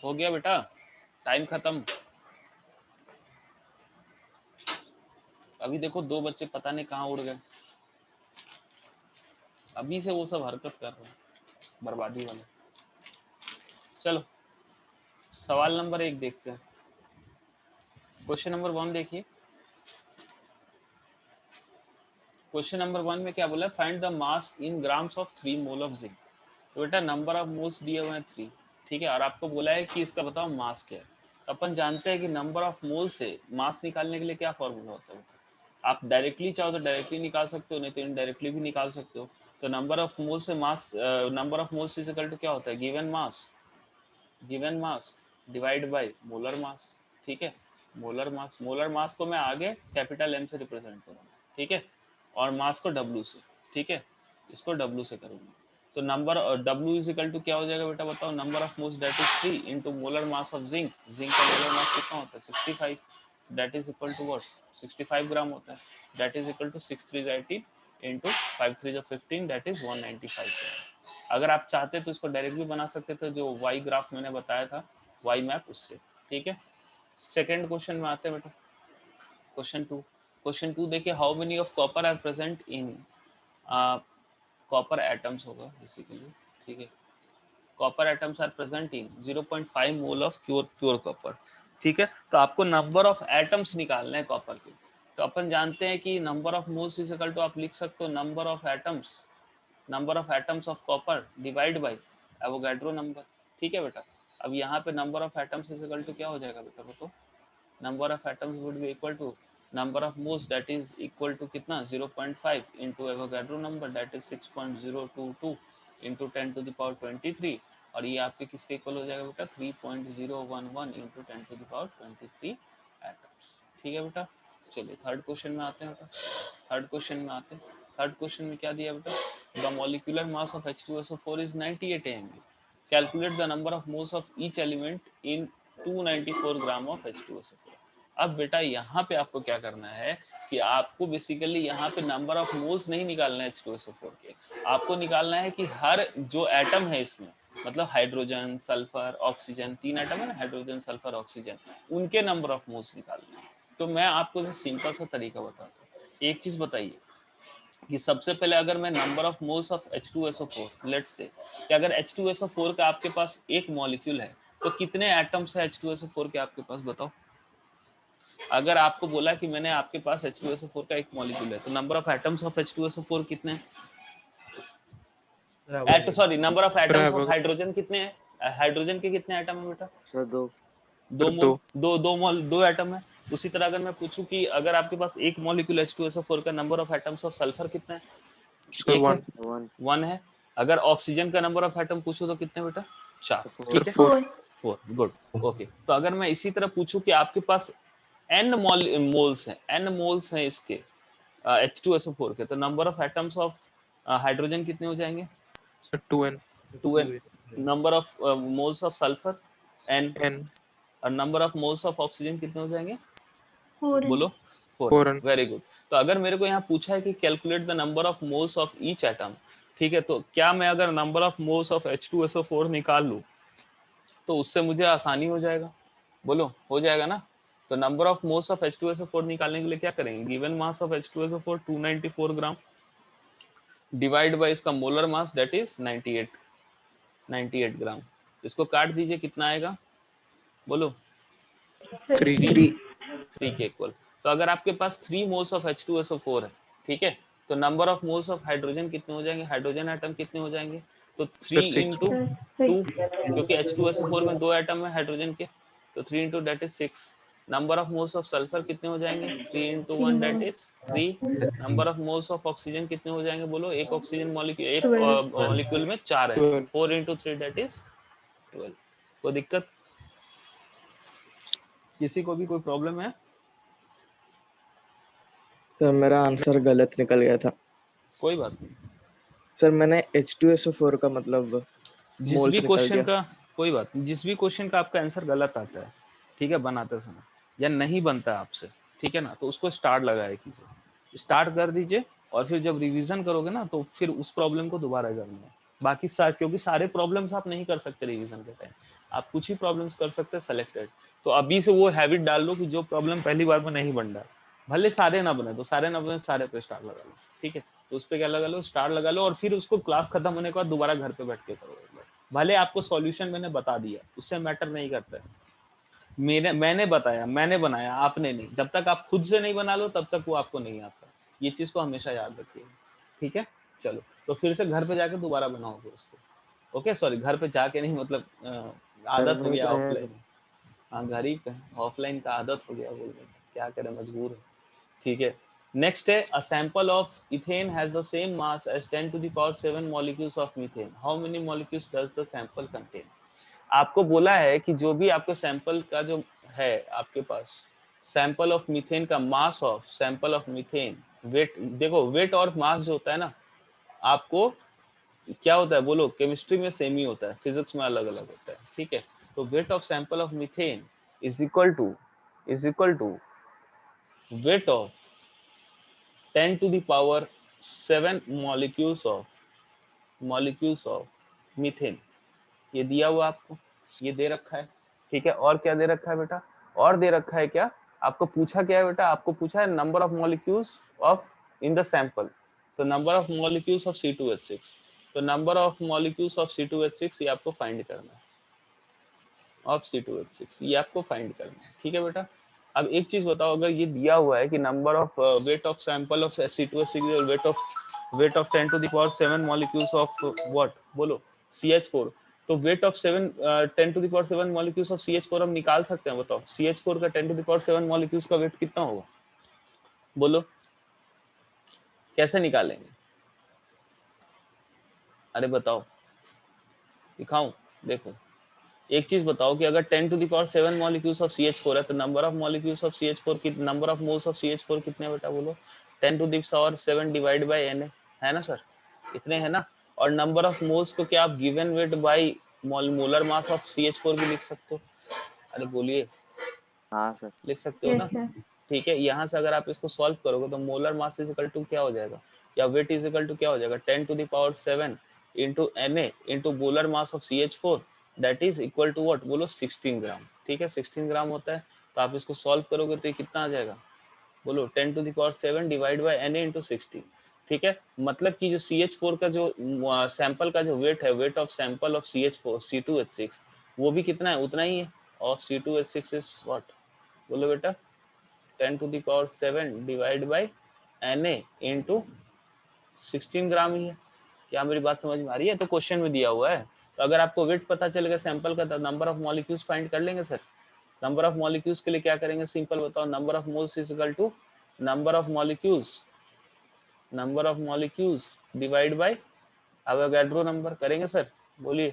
हो गया बेटा, टाइम खत्म। अभी देखो 2 बच्चे पता नहीं कहाँ उड़ गए, अभी से वो सब हरकत कर रहे हैं बर्बादी वाले। चलो सवाल नंबर 1 देखते हैं। क्वेश्चन नंबर 1 देखिए। क्वेश्चन नंबर 1 में क्या बोला है, find the mass in grams of 3 mole of zinc. तो बेटा नंबर ऑफ मोल्स दिए हुए हैं 3, ठीक है, और आपको बोला है कि इसका बताओ मास क्या है। तो अपन जानते हैं कि नंबर ऑफ मोल से मास निकालने के लिए क्या फॉर्मूला होता है। आप डायरेक्टली चाहो तो डायरेक्टली निकाल सकते हो, नहीं तो इनडायरेक्टली भी निकाल सकते हो। तो नंबर ऑफ मोल से mass, number of moles is equal to क्या होता है, given mass divide by molar mass, ठीक है। मोलर मास को मैं आगे कैपिटल एम से रिप्रेजेंट करूंगा, ठीक है, और मास को डब्ल्यू से, ठीक है, इसको डब्ल्यू से करूंगा। तो number W is equal to क्या हो जाएगा बेटा, बताओ, number of moles that is 3 into molar mass of zinc. Zinc का मोलर मास कितना होता है 65, that is equal to what 65 gram होता है, that is equal to 6 3 18 into 5 3 15, that is 195 gram. अगर आप चाहते तो इसको डायरेक्ट भी बना सकते थे, जो वाई ग्राफ मैंने बताया था, वाई मैप, उससे, ठीक है। सेकंड क्वेश्चन में आते हैं बेटा, क्वेश्चन 2 देखिए, how many of copper are present in, copper atoms होगा बेसिकली, ठीक है, copper atoms are present in 0.5 mole of pure copper, ठीक है। तो आपको नंबर ऑफ एटम्स निकालने हैं कॉपर के। तो अपन जानते हैं कि number of moles is equal to, आप लिख सकते हो number of atoms of copper divide by Avogadro number, ठीक है बेटा। अब यहाँ पे number of atoms is equal to क्या हो जाएगा बेटा, बताओ, number of atoms would be equal to number of moles, that is equal to कितना 0.5 into Avogadro number, that is 6.022 into 10 to the power 23, और ये आपके किसके इक्वल हो जाएगा बेटा 3.011 into 10 to the power 23 atoms, ठीक है बेटा। चलिए थर्ड क्वेश्चन में आते हैं बेटा, थर्ड क्वेश्चन में क्या दिया बेटा, the molecular mass of H2SO4 is 98 AMU, calculate the number of moles of each element in 294 gram of H2SO4। अब बेटा यहाँ पे आपको क्या करना है कि आपको बेसिकली यहाँ पे नंबर ऑफ मोल्स नहीं निकालना है H2SO4 के, आपको निकालना है कि हर जो एटम है इसमें, मतलब हाइड्रोजन सल्फर ऑक्सीजन, 3 एटम है ना, हाइड्रोजन सल्फर ऑक्सीजन, उनके नंबर ऑफ मोल्स निकालना है। तो मैं आपको सिंपल सा तरीका बताता हूँ। एक चीज बताइए कि सबसे पहले अगर मैं number of moles of H2SO4 let's say कि अगर H2SO4 का आपके पास एक मॉलिक्यूल है तो कितने एटम्स है H2SO4 के आपके पास, बताओ। अगर आपको बोला कि मैंने आपके पास H2SO4 का एक मॉलिक्यूल है तो number of atoms of H2SO4 कितने हैं, sorry number of atoms of hydrogen कितने हैं, हाइड्रोजन के कितने एटम है बेटा, सर 2। दो मोल, दो एटम है। उसी तरह अगर मैं पूछूं कि अगर आपके पास एक मॉलिक्यूल H2SO4 का number of atoms of sulphur कितना है, एक है, 1 है। अगर ऑक्सीजन का नंबर ऑफ एटम पूछो तो कितने बेटा, 4, ठीक है, 4, गुड, ओके। तो अगर मैं इसी तरह पूछूं कि आपके पास n मोल्स हैं इसके H2SO4 के, तो number of atoms of hydrogen कितने हो जाएंगे, 2n। Number of moles of sulphur n, और number of moles of oxygen कितने हो जाएंगे, 4 बोलो, 4, वेरी गुड। तो अगर मेरे को यहाँ पूछा है कि calculate the number of moles of each atom, ठीक है, तो क्या मैं अगर number of moles of H2SO4 निकाल लूं तो उससे मुझे आसानी हो जाएगा, बोलो, हो जाएगा ना। तो number of moles of H2SO4 निकालने के लिए क्या करेंगे, given mass of H2SO4 294 gram divide by इसका मोलर मास दैट इज 98 ग्राम, इसको काट दीजिए, कितना आएगा, बोलो, 3 के इक्वल। तो अगर आपके पास 3 मोल्स ऑफ H2SO4 है, ठीक है, तो number of moles of hydrogen कितने हो जाएंगे, हाइड्रोजन एटम कितने हो जाएंगे, तो 3 इंटू 2, क्योंकि H2SO4 में 2 एटम है हाइड्रोजन के, तो 3 into that is 6। Number of moles of sulphur कितने हो जाएंगे, 3 into 1 that is 3। Number of moles of oxygen कितने हो जाएंगे, बोलो, एक ऑक्सीजन मॉलिक्यूल में 4 है, 4 इंटू 3 दैट इज 12। कोई दिक्कत, किसी को भी कोई प्रॉब्लम है, सर मेरा आंसर गलत निकल गया था कोई बात नहीं, सर, मैंने H2SO4 का मतलब जिस भी मोल्स निकल क्वेश्चन गया। का, कोई बात नहीं, जिस भी क्वेश्चन का आपका आंसर गलत आता है, ठीक है, बनाते समय या नहीं बनता है आपसे, ठीक है ना, तो उसको स्टार लगाया कीजिए, स्टार्ट कर दीजिए, और फिर जब रिवीजन करोगे ना तो फिर उस प्रॉब्लम को दोबारा करना है। बाकी क्योंकि सारे प्रॉब्लम्स आप नहीं कर सकते रिवीजन के टाइम, आप कुछ ही प्रॉब्लम्स कर सकते हैं सेलेक्टेड। तो अभी से वो हैबिट डाल लो कि जो प्रॉब्लम पहली बार में नहीं बन रहा, भले सारे ना बने तो सारे ना बने, सारे पे स्टार लगा लो, ठीक है। तो उस पर क्या लगा लो, स्टार लगा लो, और फिर उसको क्लास खत्म होने के बाद दोबारा घर पे बैठ के करो एक बार। भले आपको सॉल्यूशन मैंने बता दिया, उससे मैटर नहीं करता है, मैंने बताया, मैंने बनाया, आपने नहीं। जब तक आप खुद से नहीं बना लो तब तक वो आपको नहीं आता। ये चीज को हमेशा याद रखिए, ठीक है। चलो, तो फिर से घर पे जाके दोबारा बनाओगे उसको। ओके, सॉरी, घर पे जाके नहीं, मतलब घर आदत में हो ही गया तो है ऑफलाइन। सर। हाँ, घर ही पे, ऑफलाइन का आदत हो गया बोलने का, क्या करें, मजबूर है, ठीक है। नेक्स्ट है, a sample of ethane has the same mass as 10 to the power 7 molecules of methane, how many molecules does the sample contain. आपको बोला है कि जो भी आपके सैंपल का जो है आपके पास, सैंपल ऑफ मीथेन का mass of sample of methane, weight, देखो वेट और मास जो होता है ना, आपको क्या होता है बोलो, केमिस्ट्री में सेम ही होता है, फिजिक्स में अलग अलग होता है, ठीक है। तो weight of sample of methane is equal to weight of 10 to the power 7 molecules of methane. ये दिया हुआ आपको, ये दे रखा है, ठीक है। और क्या दे रखा है बेटा, और दे रखा है क्या, आपको पूछा क्या है बेटा, आपको पूछा है number of molecules of in the sample. तो number of molecules of C2H6, तो number of molecules of C2H6 ये आपको फाइंड करना है, ऑफ C2H6 ये आपको फाइंड करना है, ठीक है बेटा। अब एक चीज बताओ, अगर ये दिया हुआ है कि number of weight of sample of C2H6 और wait of 10 to the power 7 molecules of what, बोलो, CH4। तो weight of 10 to the power 7 molecules of CH4 हम निकाल सकते हैं, बताओ CH4 का 10 to the power 7 मॉलिक्यूल्स का वेट कितना होगा, बोलो, कैसे निकालेंगे, अरे बताओ, दिखाऊं, देखो, एक चीज बताओ कि अगर 10 to the power 7 molecules of CH4 है, तो number of molecules of CH4 की, number of moles of CH4 कितने बेटा, बोलो, 10 to the power 7 divide by Na, है ना सर, इतने है ना। और नंबर ऑफ मोल्स को क्या आप given weight by molar mass of CH4 भी लिख सकते हो, अरे बोलिए, हाँ सर। लिख सकते हो यस ना, सर। ठीक है। यहाँ से अगर आप इसको सॉल्व करोगे तो molar mass is equal to क्या हो जाएगा, या वेट इज इक्वल टू क्या हो जाएगा, 10 to the power 7 into Na into molar mass of CH4, that is equal to what, बोलो 16 ग्राम, ठीक है, 16 ग्राम होता है। तो आप इसको सॉल्व करोगे तो ये कितना आ जाएगा, बोलो, 10 to the power 7 divide by Na into 16, ठीक है। मतलब कि जो CH4 का जो सैंपल का जो वेट है, wait of sample of CH4 C2H6, वो भी कितना है, उतना ही है, ऑफ C2H6 इज व्हाट, बोलो बेटा, 10 to the power 7 divide by Na into 16 ग्राम ही है। क्या मेरी बात समझ में आ रही है, तो क्वेश्चन में दिया हुआ है। तो अगर आपको वेट पता चलेगा सैंपल का, तो नंबर ऑफ मॉलिक्यूल्स फाइंड कर लेंगे सर। नंबर ऑफ मॉलिक्यूल्स के लिए क्या करेंगे, सिंपल बताओ, number of moles is equal to number of molecules divide by Avogadro number, करेंगे सर, बोलिए।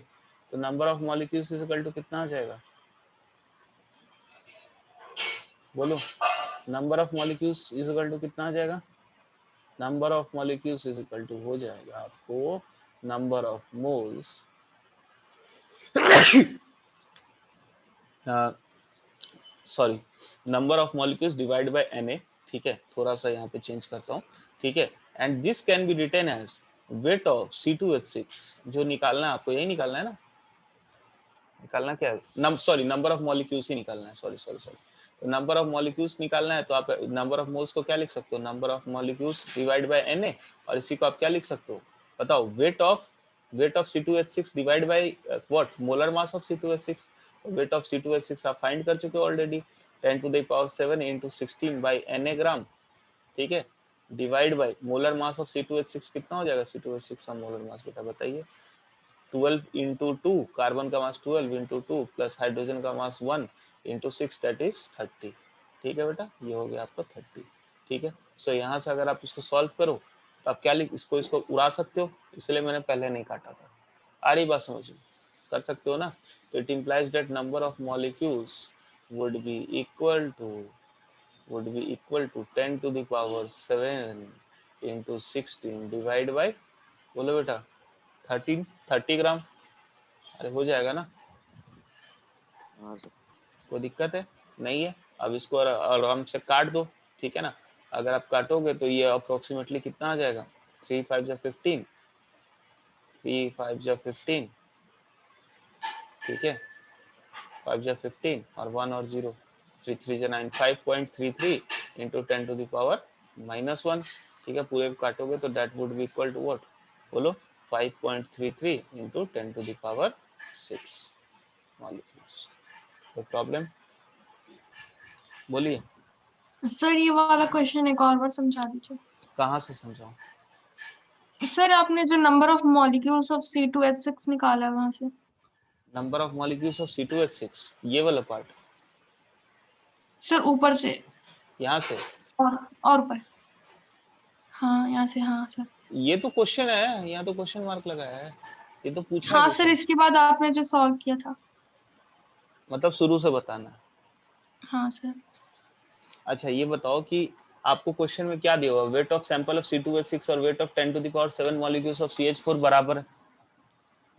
तो number of molecules is equal to कितना आ जाएगा, बोलो, number of molecules is equal to कितना आ जाएगा, number of molecules is equal to हो जाएगा आपको number of moles sorry, number of molecules divide by Na, ठीक है, थोड़ा सा यहाँ पे चेंज करता हूँ, ठीक है। And this can be written as weight of C2H6, जो निकालना है आपको, यही निकालना है ना, निकालना क्या है, सॉरी, नंबर ऑफ मॉलिक्यूल्स ही निकालना है, सॉरी सॉरी सॉरी। तो नंबर ऑफ मॉलिक्यूल्स निकालना है, तो आप नंबर ऑफ मोल्स को क्या लिख सकते हो, number of molecules divide by Na, और इसी को आप क्या लिख सकते हो, बताओ, wait of C2H6 divide by what, molar mass of C2H6। Wait of C2H6 आप फाइंड कर चुके हो already, 10 to the power 7 into 16 by Na ग्राम, ठीक है, divide by molar mass of C2H6 कितना हो जाएगा, C2H6 का मोलर मास बेटा बताइए, 12 इंटू 2, कार्बन का मास 12 इंटू 2 प्लस हाइड्रोजन का मास 1 इंटू 6, दैट इज 30, ठीक है बेटा, ये हो गया आपका 30, ठीक है। सो यहाँ से अगर आप इसको सॉल्व करो तो आप क्या लिख, इसको उड़ा सकते हो, इसलिए मैंने पहले नहीं काटा था, आ रही बात समझ में, कर सकते हो ना। तो it implies that number of molecules would be equal to 10 to the power 7 into 16 divide by, बोलो बेटा, 30 ग्राम, अरे हो जाएगा ना, हाँ सर। कोई दिक्कत है, नहीं है। अब इसको आराम से काट दो, ठीक है ना। अगर आप काटोगे तो ये अप्रोक्सीमेटली कितना आ जाएगा, 3 5 जा 15, 3 5 जा 15, ठीक है। 5 जा 15 और 1 और 0, 3 3 जा 9, 5.33 into 10 to the power -1। ठीक है, पूरे को काटोगे तो that would be equal to what? बोलो 5.33 into 10 to the power 6 molecules। कोई प्रॉब्लम? बोलिए। सर ये वाला क्वेश्चन एक और बार समझा दीजिए। कहाँ से समझाऊं? सर आपने जो number of molecules of C2H6 निकाला है वहां से। Number of molecules of C2H6, ये वाला पार्ट सर ऊपर से यहाँ से। और ऊपर। हाँ यहाँ से, हाँ सर। ये तो क्वेश्चन है, यहाँ तो क्वेश्चन मार्क लगा है, ये तो पूछा है हाँ सर, क्वेश्चन। इसके बाद आपने जो सॉल्व किया था। मतलब शुरू से बताना है। हाँ सर। अच्छा ये बताओ कि आपको क्वेश्चन में क्या दिया हुआ, wait of sample of C2H6 और wait of 10 to the power 7 molecules of CH4 बराबर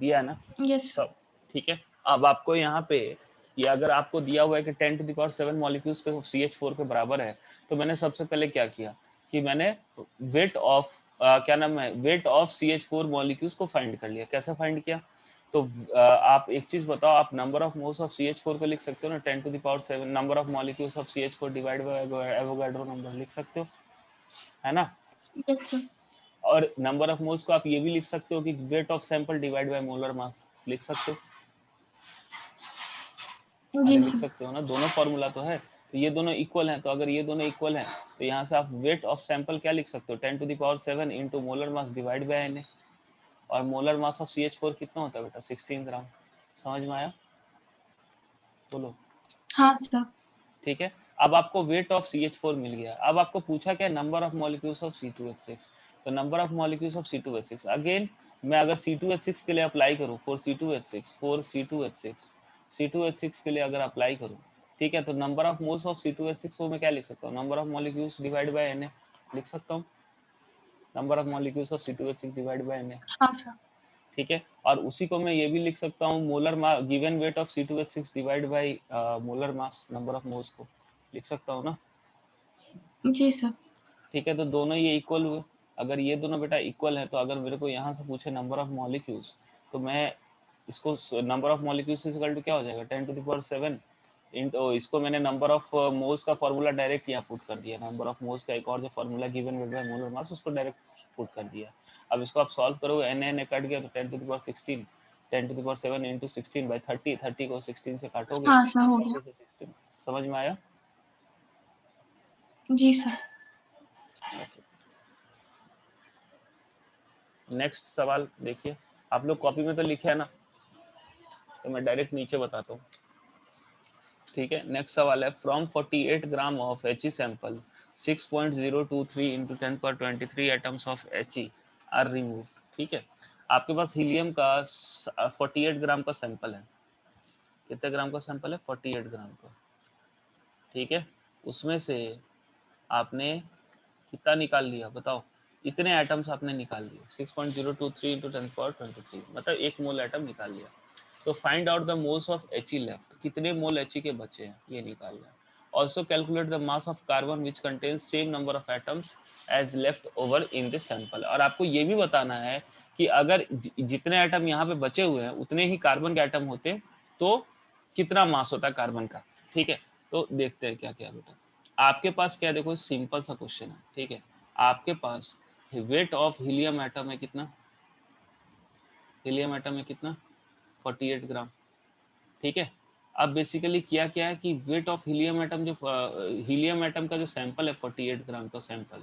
दिया है ना यस सर। सब? ठीक है, अब आपको यहाँ पे ये अगर आपको दिया हुआ है कि 10 to the power 7 मॉलिक्यूल्स के CH4 के बराबर है, तो मैंने सबसे पहले क्या किया कि मैंने वेट ऑफ क्या नाम है, वेट ऑफ CH4 मॉलिक्यूल्स को फाइंड कर लिया। कैसे फाइंड किया? तो आप एक चीज बताओ, आप number of moles of CH4 को लिख सकते हो ना, 10 to the power 7 number of molecules of CH4 divide by Avogadro number लिख सकते हो, है ना? Yes sir. और नंबर ऑफ मोल्स को आप ये भी लिख सकते हो कि wait of sample divide by molar मास लिख सकते हो। अरे जी लिख सर। सकते हो ना, दोनों फॉर्मूला तो है, तो ये दोनों इक्वल हैं। तो अगर ये दोनों इक्वल हैं तो यहाँ से आप वेट ऑफ सैंपल क्या लिख सकते हो, 10 to the power 7 into molar mass divide by Na। और मोलर मास ऑफ CH4 कितना होता है बेटा, 16 ग्राम। समझ में आया? बोलो। हाँ सर। ठीक है, अब आपको वेट ऑफ CH4 मिल गया। अब आपको पूछा क्या, number of molecules of C2H6। तो number of molecules of C2H6 again मैं अगर C2H6 के लिए अप्लाई करूं, फॉर C2H6 के लिए अगर अप्लाई करूं, ठीक है, तो number of moles of C2H6 को मैं क्या लिख सकता हूं, number of molecules divide by Na लिख सकता हूं, number of molecules of C2H6 divide by Na। हाँ सर। ठीक है, और उसी को मैं ये भी लिख सकता हूँ, molar mass given weight of C2H6 divide by molar mass, number of moles को लिख सकता हूँ ना। जी सर। ठीक है, तो दोनों ये इक्वल हुए। अगर ये दोनों बेटा इक्वल है, तो अगर मेरे को यहाँ से पूछे नंबर ऑफ मॉलिक्यूल्स, तो मैं इसको number of molecules equal to क्या हो जाएगा, 10 to the power 7 इंटू, इसको मैंने नंबर ऑफ मोल्स का फॉर्मूला डायरेक्ट यहाँ पुट कर दिया, नंबर ऑफ मोल्स का एक और जो formula given weight by molar मास, उसको डायरेक्ट पुट कर दिया। अब इसको आप सॉल्व करोगे, Na कट गया तो 10 to the power 16, 10 to the power 7 into 16 by 30, 30 को 16 से काटोगे, हाँ सर, हो 30 गया। से 16। समझ में आया? जी सर। नेक्स्ट सवाल देखिए, आप लोग कॉपी में तो लिखे है ना, तो मैं डायरेक्ट नीचे बताता हूँ। ठीक है, नेक्स्ट सवाल है, from 48 gram of He sample 6.023 into 10^23 atoms of He are remove. ठीक है, आपके पास हीलियम का 48 ग्राम का सैंपल है। कितने ग्राम का सैंपल है? 48 ग्राम का। ठीक है, उसमें से आपने कितना निकाल लिया बताओ, इतने एटम्स आपने निकाल लिए, 6.023 इंटू 10^23, मतलब 1 मोल एटम निकाल लिया। तो find out the moles of He left, कितने मोल He के बचे हैं ये निकालना है। Also calculate the mass of carbon which contains same number of atoms as left over in this sample. और आपको ये भी बताना है कि अगर जितने एटम यहाँ पे बचे हुए हैं उतने ही कार्बन के एटम होते तो कितना मास होता है कार्बन का। ठीक है, तो देखते हैं क्या क्या बेटा। आपके पास क्या, देखो सिंपल सा क्वेश्चन है। ठीक है, आपके पास वेट ऑफ हीलियम एटम है कितना, हीलियम एटम है कितना, 48 ग्राम। ठीक है, अब बेसिकली क्या क्या है कि वेट ऑफ हीलियम एटम, जो हीलियम एटम का जो सैंपल है 48 ग्राम का सैंपल,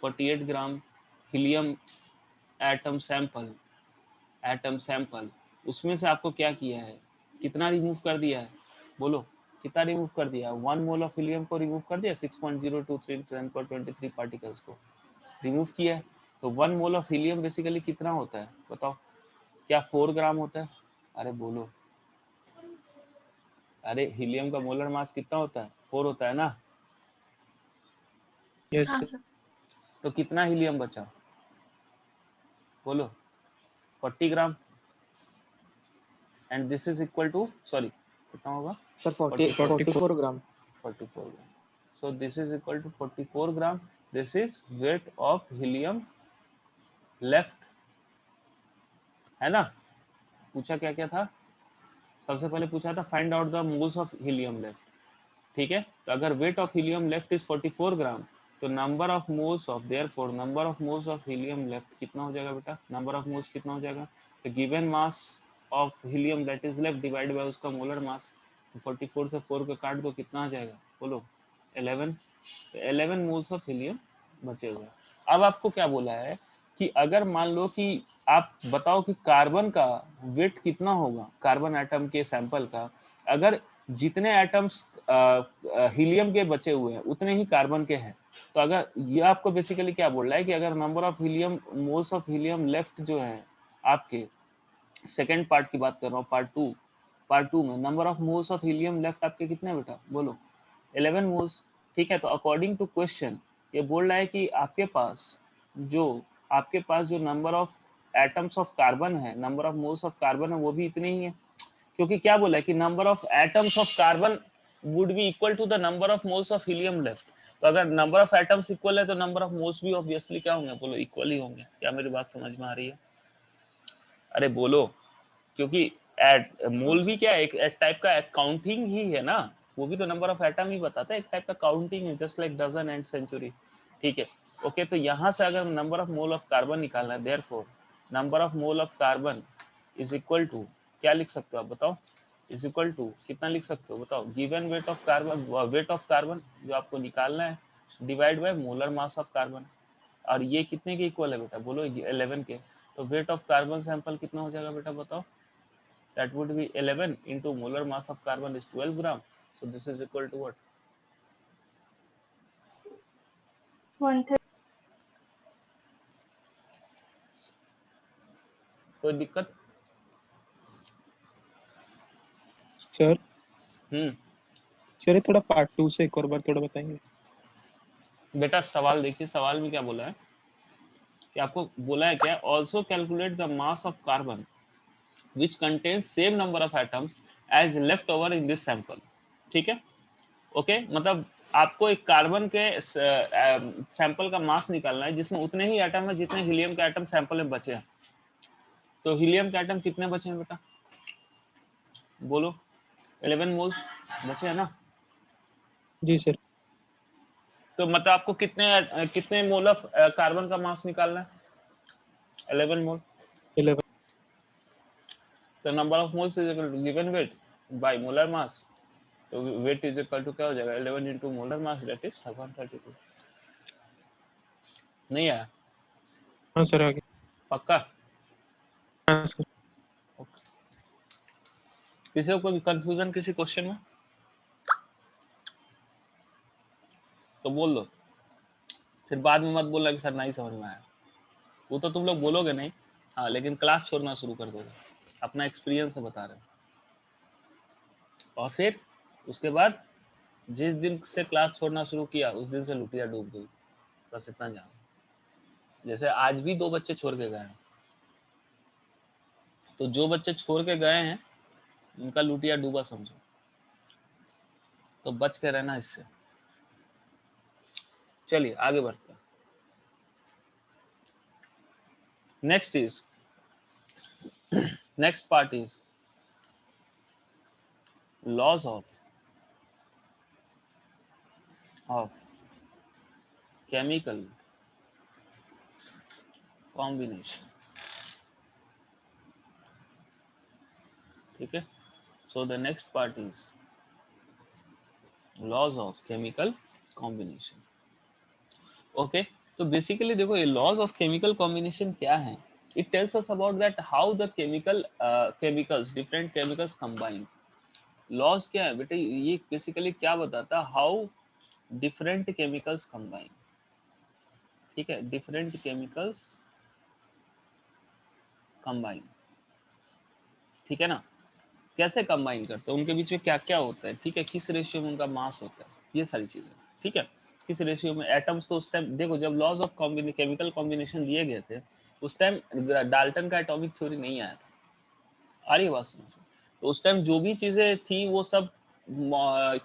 48 ग्राम हीलियम एटम सैंपल, उसमें से आपको क्या किया है, कितना रिमूव कर दिया है, बोलो कितना रिमूव कर दिया, 1 मोल ऑफ हीलियम को रिमूव कर दिया, 6.023 10^23 पार्टिकल्स को रिमूव किया है। तो 1 मोल ऑफ हीलियम बेसिकली कितना होता है बताओ, क्या 4 ग्राम होता है? अरे बोलो, अरे हीलियम का मोलर मास कितना होता है, 4 होता है ना। हाँ सर। तो कितना हीलियम बचा, बोलो 40 gram. And this is equal to, sorry कितना होगा sir 44 gram. 44 gram. So this is equal to 44 gram. This is weight of helium left, है ना। पूछा क्या क्या था, सबसे पहले पूछा था find out the moles of helium left, ठीक है। तो अगर wait of helium left is 44 ग्राम, तो number of moles of therefore number of moles of helium left कितना हो जाएगा बेटा, नंबर ऑफ मोल्स कितना हो जाएगा, तो given mass of helium that is left divide by उसका मोलर मास, तो 44 से 4 को काट दो, कितना आ जाएगा बोलो 11, तो 11 मोल्स ऑफ हीलियम बचे हुए। अब आपको क्या बोला है कि अगर मान लो कि आप बताओ कि कार्बन का वेट कितना होगा, कार्बन एटम के सैंपल का, अगर जितने एटम्स हीलियम के बचे हुए हैं उतने ही कार्बन के हैं, तो अगर ये आपको बेसिकली क्या बोल रहा है कि अगर number of helium moles of helium left जो है आपके, सेकेंड पार्ट की बात कर रहा हूँ, पार्ट टू में number of moles of helium left आपके कितने बेटा बोलो 11 मोल्स, ठीक है। तो अकॉर्डिंग टू क्वेश्चन ये बोल रहा है कि आपके पास जो number of atoms of carbon है, number of moles of carbon है, वो भी इतने ही है, क्योंकि क्या बोला है कि number of atoms of carbon would be equal to the number of moles of helium left. तो अगर नंबर ऑफ एटम्स इक्वल है तो नंबर ऑफ मोल्स भी ऑब्वियसली क्या होंगे बोलो इक्वल ही होंगे। क्या मेरी बात समझ में आ रही है? अरे बोलो, क्योंकि मोल भी क्या है, एक टाइप का काउंटिंग ही है ना, वो भी तो नंबर ऑफ एटम ही बताता है, एक टाइप का काउंटिंग है, just like dozen and century, ठीक है। ओके, तो यहाँ से अगर number of mole of carbon निकालना है, therefore number of mole of carbon is equal to, क्या लिख सकते हो आप बताओ, इज इक्वल टू कितना लिख सकते हो बताओ, गिवन वेट ऑफ कार्बन जो आपको निकालना है divide by molar mass of carbon, और ये कितने के इक्वल है बेटा बोलो 11 के, तो वेट ऑफ कार्बन सैंपल कितना हो जाएगा बेटा बताओ, that would be 11 into molar mass of carbon is 12 gram, so this is equal to what, 130। कोई दिक्कत? सर हम्म, सर थोड़ा पार्ट 2 से एक और बार थोड़ा बताएंगे। बेटा सवाल देखिए, सवाल में क्या बोला है कि आपको बोला है क्या, also calculate the mass of carbon which contains same number of atoms as left over in this sample, ठीक है। ओके, मतलब आपको एक कार्बन के सैंपल का मास निकालना है जिसमें उतने ही एटम है जितने हीलियम के एटम सैंपल में बचे हैं। तो हीलियम के एटम कितने बचे हैं बेटा बोलो, 11 मोल्स बचे हैं ना। जी सर। तो मतलब आपको कितने मोल ऑफ कार्बन का मास निकालना है, 11 मोल। 11। तो number of moles is equal to given weight by molar mass, तो वेट इज इक्वल टू क्या हो जाएगा 11 into molar mass, that is 132। नहीं आया? हाँ सर आगे। पक्का? हाँ सर। किसी को कोई कंफ्यूजन किसी क्वेश्चन में तो बोल दो, फिर बाद में मत बोलना कि सर नहीं समझ में आया, वो तो तुम लोग बोलोगे नहीं, हाँ, लेकिन क्लास छोड़ना शुरू कर दोगे, अपना एक्सपीरियंस से बता रहे हो। और फिर उसके बाद जिस दिन से क्लास छोड़ना शुरू किया उस दिन से लुटिया डूब गई, बस इतना जानो। जैसे आज भी 2 बच्चे छोड़ के गए हैं, तो जो बच्चे छोड़ के गए हैं उनका लुटिया डूबा समझो, तो बच के रहना इससे। चलिए आगे बढ़ते हैं। Next part is laws of chemical combination, ठीक है। So the next part is laws of chemical combination. Okay, तो बेसिकली देखो ये लॉज ऑफ केमिकल कॉम्बिनेशन क्या है, it tells us about that how the chemicals different chemicals combine. Laws क्या है बेटे, ये बेसिकली क्या बताता है, हाउ डिफरेंट केमिकल्स कंबाइन, ठीक है, डिफरेंट केमिकल्स कंबाइन, ठीक है ना, कैसे कंबाइन करते हैं, उनके बीच में क्या क्या होता है, ठीक है, किस रेशियो में उनका मास होता है, ये सारी चीजें, ठीक है, किस रेशियो में एटम्स। तो उस टाइम देखो जब लॉज ऑफ केमिकल कॉम्बिनेशन दिए गए थे उस टाइम डाल्टन का एटॉमिक थ्योरी नहीं आया था, आ रही है बात समझो। तो उस टाइम जो भी चीजें थी वो सब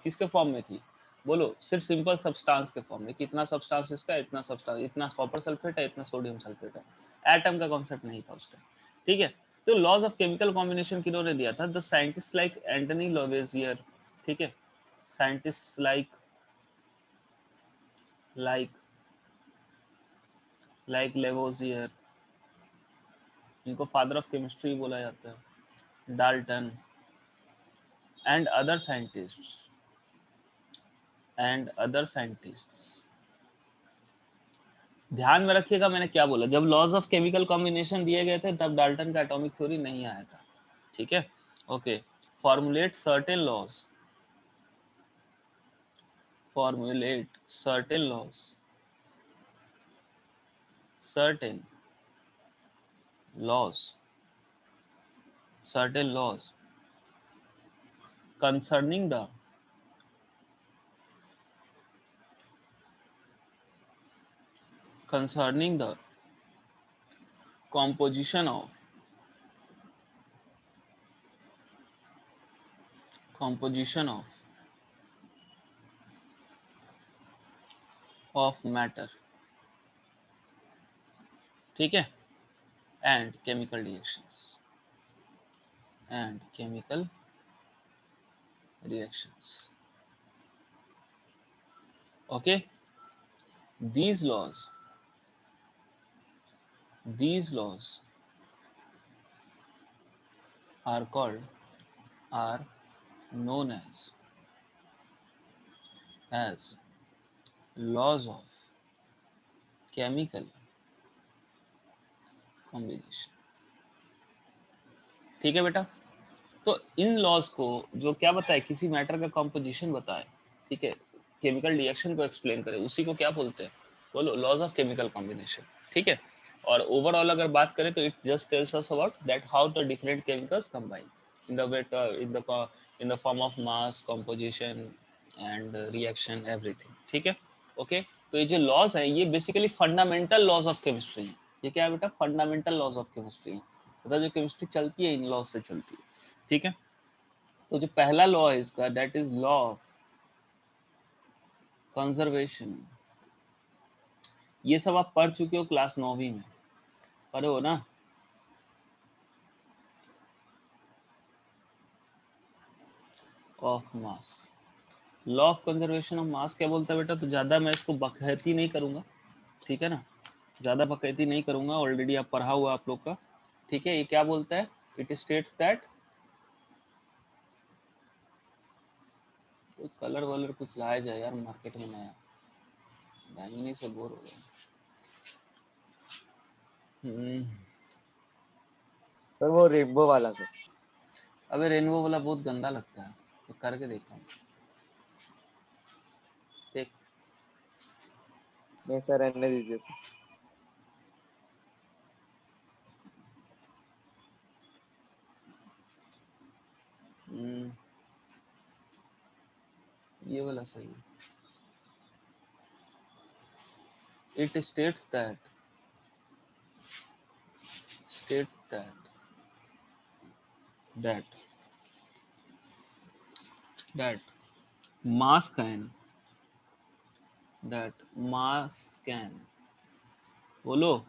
किसके फॉर्म में थी बोलो, सिर्फ सिंपल सब्सटेंस के फॉर्म में, कितना सब्सटेंस इसका, इतना सब्सटेंस, इतना कॉपर सल्फेट है, इतना सोडियम सल्फेट है, एटम का कॉन्सेप्ट नहीं था उस टाइम, ठीक है। तो लॉज ऑफ केमिकल कॉम्बिनेशन किन्होंने दिया था? द साइंटिस्ट लाइक एंटनी लवेजियर, ठीक है, साइंटिस्ट लाइक लेवोजियर, इनको फादर ऑफ केमिस्ट्री बोला जाता है, डाल्टन एंड अदर साइंटिस्ट्स। ध्यान में रखिएगा मैंने क्या बोला, जब लॉज ऑफ केमिकल कॉम्बिनेशन दिए गए थे तब डाल्टन का एटॉमिक थ्योरी नहीं आया था, ठीक है। Okay, formulate certain laws concerning the composition of matter, ठीक है, and chemical reactions, okay, these laws are known as laws of chemical combination, ठीक है बेटा। तो इन लॉज को जो क्या बताए, किसी मैटर का कॉम्पोजिशन बताए, ठीक है, केमिकल रिएक्शन को एक्सप्लेन करे, उसी को क्या बोलते हैं, बोलो, लॉज ऑफ केमिकल कॉम्बिनेशन, ठीक है। और ओवरऑल अगर बात करें तो it just tells us about that how the different chemicals combine in the form of mass, composition and reaction, everything, ठीक है। ओके, तो ये जो लॉज है ये basically fundamental laws of chemistry है। ये क्या है बेटा? फंडामेंटल लॉज ऑफ केमिस्ट्री, मतलब जो केमिस्ट्री चलती है इन लॉज से चलती है, ठीक है। तो जो पहला लॉ है इसका, that is law of conservation. ये सब आप पढ़ चुके हो क्लास 9वीं में, पढ़े हो ना? Of mass, law of conservation of mass क्या बोलता है बेटा? तो ज्यादा मैं इसको बकैती नहीं करूंगा, ठीक है ना, ज्यादा बकैती नहीं करूंगा, ऑलरेडी आप पढ़ा हुआ आप लोग का, ठीक है। ये क्या बोलता है? इट स्टेट्स दैट, कोई कलर वलर कुछ लाया जाए यार मार्केट में नया, बैंगनी से बोर हो गया। सर वो रेनबो वाला सर। अबे रेनबो वाला बहुत गंदा लगता है, तो करके देखता हूँ, देख। नहीं सर, रहने दीजिए सर। ये वाला सही है। It states that that mass can बोलो,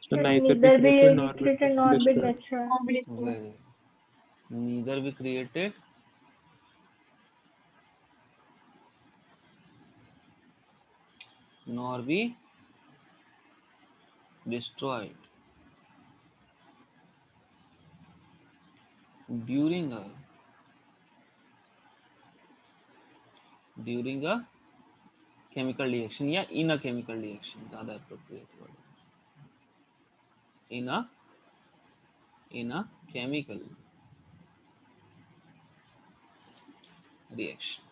So neither be created nor be destroyed. very, neither be created nor be destroyed during a chemical reaction या in a chemical reaction, ज्यादा appropriate word, in a chemical reaction,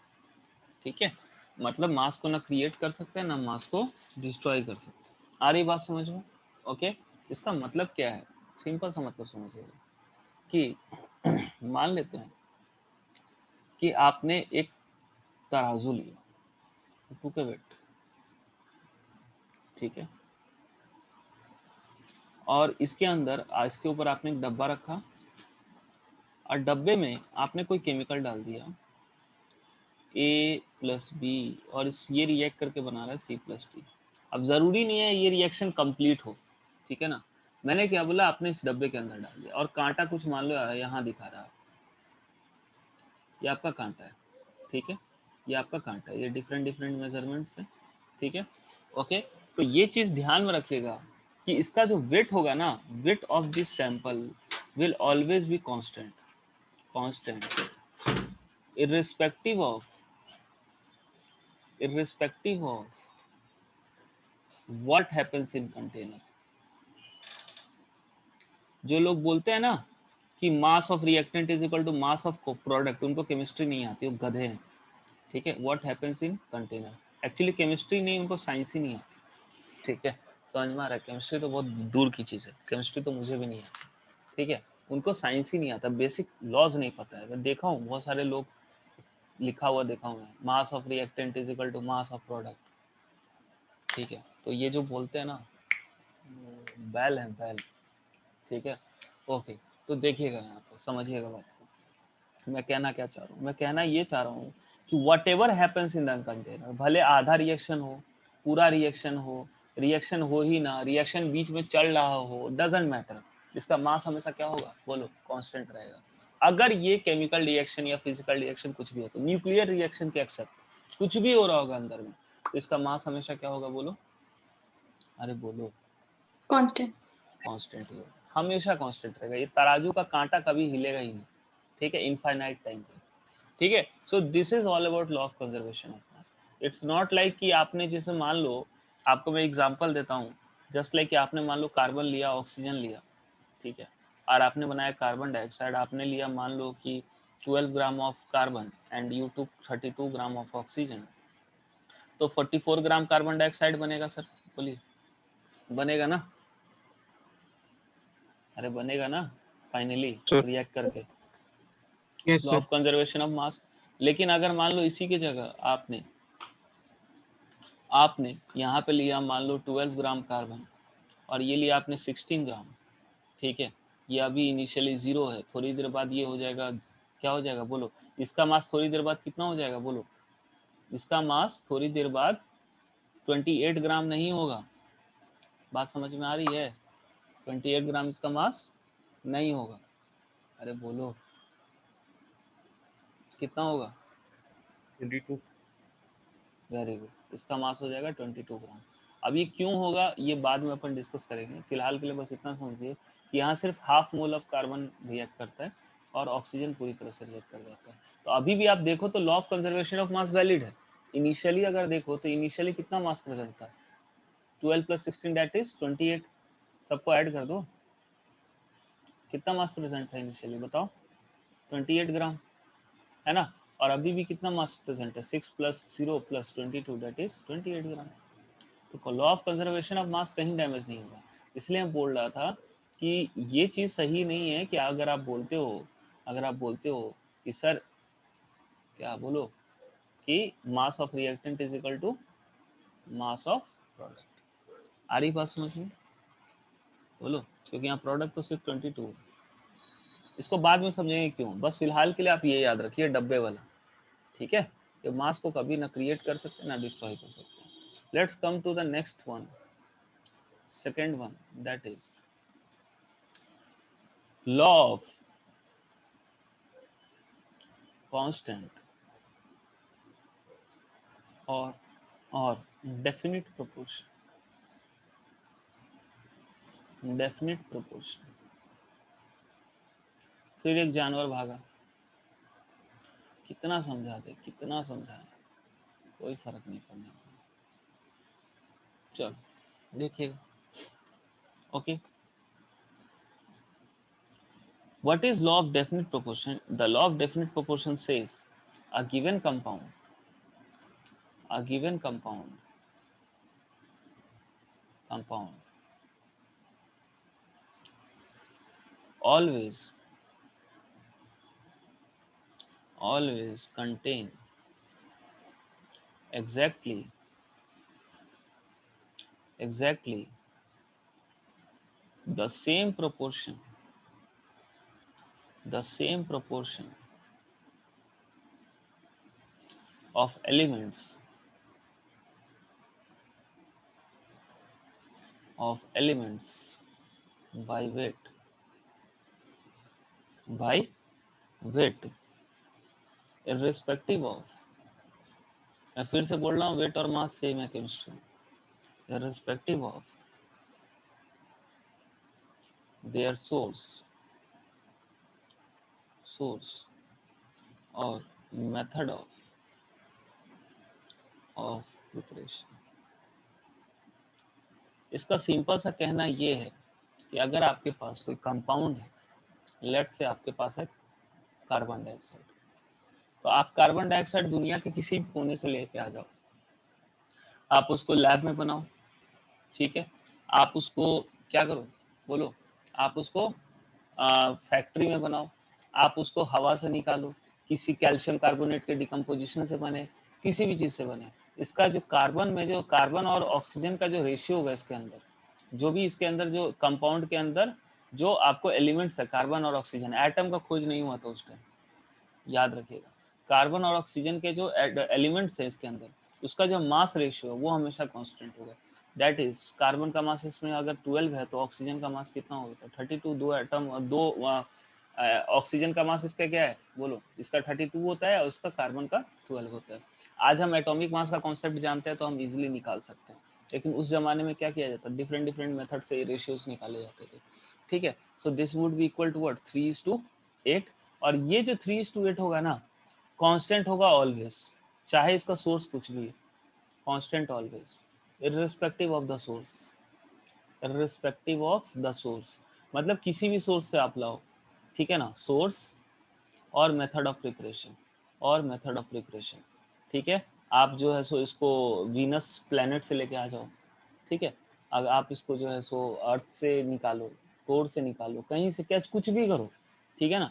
ठीक है। मतलब मास को ना क्रिएट कर सकते हैं ना मास को डिस्ट्रॉय कर सकते हैं। आ रही बात समझ में? ओके, इसका मतलब क्या है? सिंपल सा मतलब समझिएगा कि मान लेते हैं कि आपने एक तराजू लिया, टू के वेट, ठीक है, और इसके अंदर इसके ऊपर आपने एक डब्बा रखा और डब्बे में आपने कोई केमिकल डाल दिया A+B और ये रिएक्ट करके बना रहा है C+D। अब जरूरी नहीं है ये रिएक्शन कंप्लीट हो, ठीक है ना, मैंने क्या बोला, आपने इस डब्बे के अंदर डाल दिया और कांटा कुछ मान लो यहाँ दिखा रहा है, ये आपका कांटा है, ठीक है, ये आपका कांटा है, ये डिफरेंट डिफरेंट मेजरमेंट्स है, ठीक है, ओके। तो ये चीज ध्यान में रखिएगा कि इसका जो वेट होगा ना, weight of this sample will always be constant, constant irrespective of what happens in container। जो लोग बोलते हैं ना कि mass of reactant is equal to mass of product, उनको केमिस्ट्री नहीं आती, वो गधे हैं, ठीक है। What happens in container, actually chemistry नहीं, उनको साइंस ही नहीं आती, ठीक है, समझ में आ रहा है। केमिस्ट्री तो बहुत दूर की चीज है, केमिस्ट्री तो मुझे भी नहीं आती, ठीक है, उनको साइंस ही नहीं आता, बेसिक लॉज नहीं पता है। मैं देखा हूँ बहुत सारे लोग लिखा हुआ देखा हूँ, mass of reactant is equal to mass of product, ठीक है। तो ये जो बोलते हैं ना, बैल है बैल, ठीक है, ओके। तो देखिएगा यहाँ पे, समझिएगा बात को, मैं कहना क्या चाह रहा हूँ, मैं कहना ये चाह रहा हूँ कि what ever happens in the container, भले आधा रिएक्शन हो, पूरा रिएक्शन हो ही ना, रिएक्शन बीच में चल रहा हो, डजेंट मैटर, इसका मास हमेशा क्या होगा, बोलो, कांस्टेंट रहेगा। अगर ये केमिकल रिएक्शन या फिजिकल रिएक्शन कुछ भी हो, तो न्यूक्लियर रिएक्शन के एक्सेप्ट कुछ भी हो रहा होगा अंदर में, तो इसका मास हमेशा क्या होगा, बोलो, अरे बोलो, कांस्टेंट। कांस्टेंट ही होगा, हमेशा कांस्टेंट रहेगा। ये तराजू का कांटा कभी हिलेगा ही नहीं, ठीक है, इनफाइनाइट टाइम तक, ठीक है। So this is all about law of conservation of mass. It's not like कि आपने जैसे मान लो, आपको मैं एग्जांपल देता हूँ, जस्ट लाइक कि आपने मान लो कार्बन लिया, ऑक्सीजन लिया, ठीक है, और आपने बनाया कार्बन डाइऑक्साइड, आपने लिया मान लो कि 12 gram of carbon and you took 32 gram of oxygen, तो 44 ग्राम कार्बन डाइऑक्साइड बनेगा सर, बोलिए, बनेगा ना, अरे बनेगा ना फाइनली Sir. रिएक्ट करके, Yes, law sir. Of conservation of mass. लेकिन अगर मान लो इसी की जगह आपने यहाँ पे लिया मान लो 12 ग्राम कार्बन और ये लिया आपने 16 ग्राम, ठीक है, ये अभी इनिशियली 0 है, थोड़ी देर बाद ये हो जाएगा, क्या हो जाएगा, बोलो, इसका मास थोड़ी देर बाद कितना हो जाएगा, बोलो, इसका मास थोड़ी देर बाद 28 ग्राम नहीं होगा, बात समझ में आ रही है, 28 ग्राम इसका मास नहीं होगा, अरे बोलो, कितना होगा, 22. वेरी गुड, इसका मास हो जाएगा 22 ग्राम। अब ये क्यों होगा, ये बाद में अपन डिस्कस करेंगे, फिलहाल के लिए बस इतना समझिए कि यहाँ सिर्फ half mole of carbon react करता है और ऑक्सीजन पूरी तरह से रिएक्ट कर जाता है। तो अभी भी आप देखो तो law of conservation of mass valid है। इनिशियली अगर देखो तो इनिशियली कितना मास प्रेजेंट था, 12 + 16 दैट इज 28, सबको ऐड कर दो, कितना मास प्रेजेंट था इनिशियली, बताओ, 28 ग्राम, है ना। और अभी भी कितना मास प्रेजेंट है, 6 + 0 + 22 दैट इज 28 ग्राम। तो law of conservation of mass कहीं डैमेज नहीं होगा। इसलिए मैं बोल रहा था कि ये चीज सही नहीं है कि अगर आप बोलते हो कि सर, क्या बोलो, कि mass of reactant is equal to mass of product, आ रही बात समझ में, बोलो, क्योंकि यहाँ प्रोडक्ट तो सिर्फ 22 है। इसको बाद में समझेंगे क्यों, बस फिलहाल के लिए आप ये याद रखिए डब्बे वाला, ठीक है, ये मास को कभी ना क्रिएट कर सकते ना डिस्ट्रॉय कर सकते। Let's come to the next one, second one, that is law of constant or definite proportion, फिर एक जानवर भागा, कितना समझाते, कितना समझाए, कोई फर्क नहीं पड़ने वाला, चलो देखिएगा, okay. What is law of definite proportion? The law of definite proportion says a given compound always contain exactly the same proportion of elements by weight, by weight irrespective of, मैं फिर से बोल रहा हूँ, वेट और मास सेम है chemistry, irrespective of their source or method of preparation। इसका सिंपल सा कहना ये है कि अगर आपके पास कोई कंपाउंड है, लेट से आपके पास है कार्बन डाइऑक्साइड, तो आप कार्बन डाइऑक्साइड दुनिया के किसी भी कोने से लेके आ जाओ, आप उसको लैब में बनाओ, ठीक है, आप उसको क्या करो, बोलो, आप उसको फैक्ट्री में बनाओ, आप उसको हवा से निकालो, किसी कैल्शियम कार्बोनेट के डिकम्पोजिशन से बने, किसी भी चीज से बने, इसका जो कार्बन में जो कार्बन और ऑक्सीजन का जो रेशियो होगा इसके अंदर, जो भी इसके अंदर जो कंपाउंड के अंदर जो आपको एलिमेंट्स है कार्बन और ऑक्सीजन, एटम का खोज नहीं हुआ था उस टाइम, याद रखिएगा, कार्बन और ऑक्सीजन के जो एलिमेंट्स है इसके अंदर, उसका जो मास रेशियो है वो हमेशा कांस्टेंट होगा। दैट इज कार्बन का मास इसमें अगर 12 है तो ऑक्सीजन का मास कितना होगा, 32, दो एटम और दो ऑक्सीजन का मास इसका क्या है, बोलो, इसका 32 होता है और इसका कार्बन का 12 होता है। आज हम एटॉमिक मास का कॉन्सेप्ट जानते हैं तो हम इजीली निकाल सकते हैं, लेकिन उस जमाने में क्या किया जाता, डिफरेंट डिफरेंट मेथड से रेशियोज निकाले जाते थे, ठीक है। So this would be equal to what, 3:8, और ये जो 3:8 होगा ना, कांस्टेंट होगा ऑलवेज, चाहे इसका सोर्स कुछ भी है, constant always, irrespective of the source, irrespective of the source, मतलब किसी भी सोर्स से आप लाओ, ठीक है ना, सोर्स और मेथड ऑफ प्रिपरेशन, और मेथड ऑफ प्रिपरेशन, ठीक है। आप जो है सो इसको वीनस प्लेनेट से लेके आ जाओ, ठीक है, अगर आप इसको जो है सो अर्थ से निकालो, कोर से निकालो, कहीं से कैसे कुछ भी करो, ठीक है ना,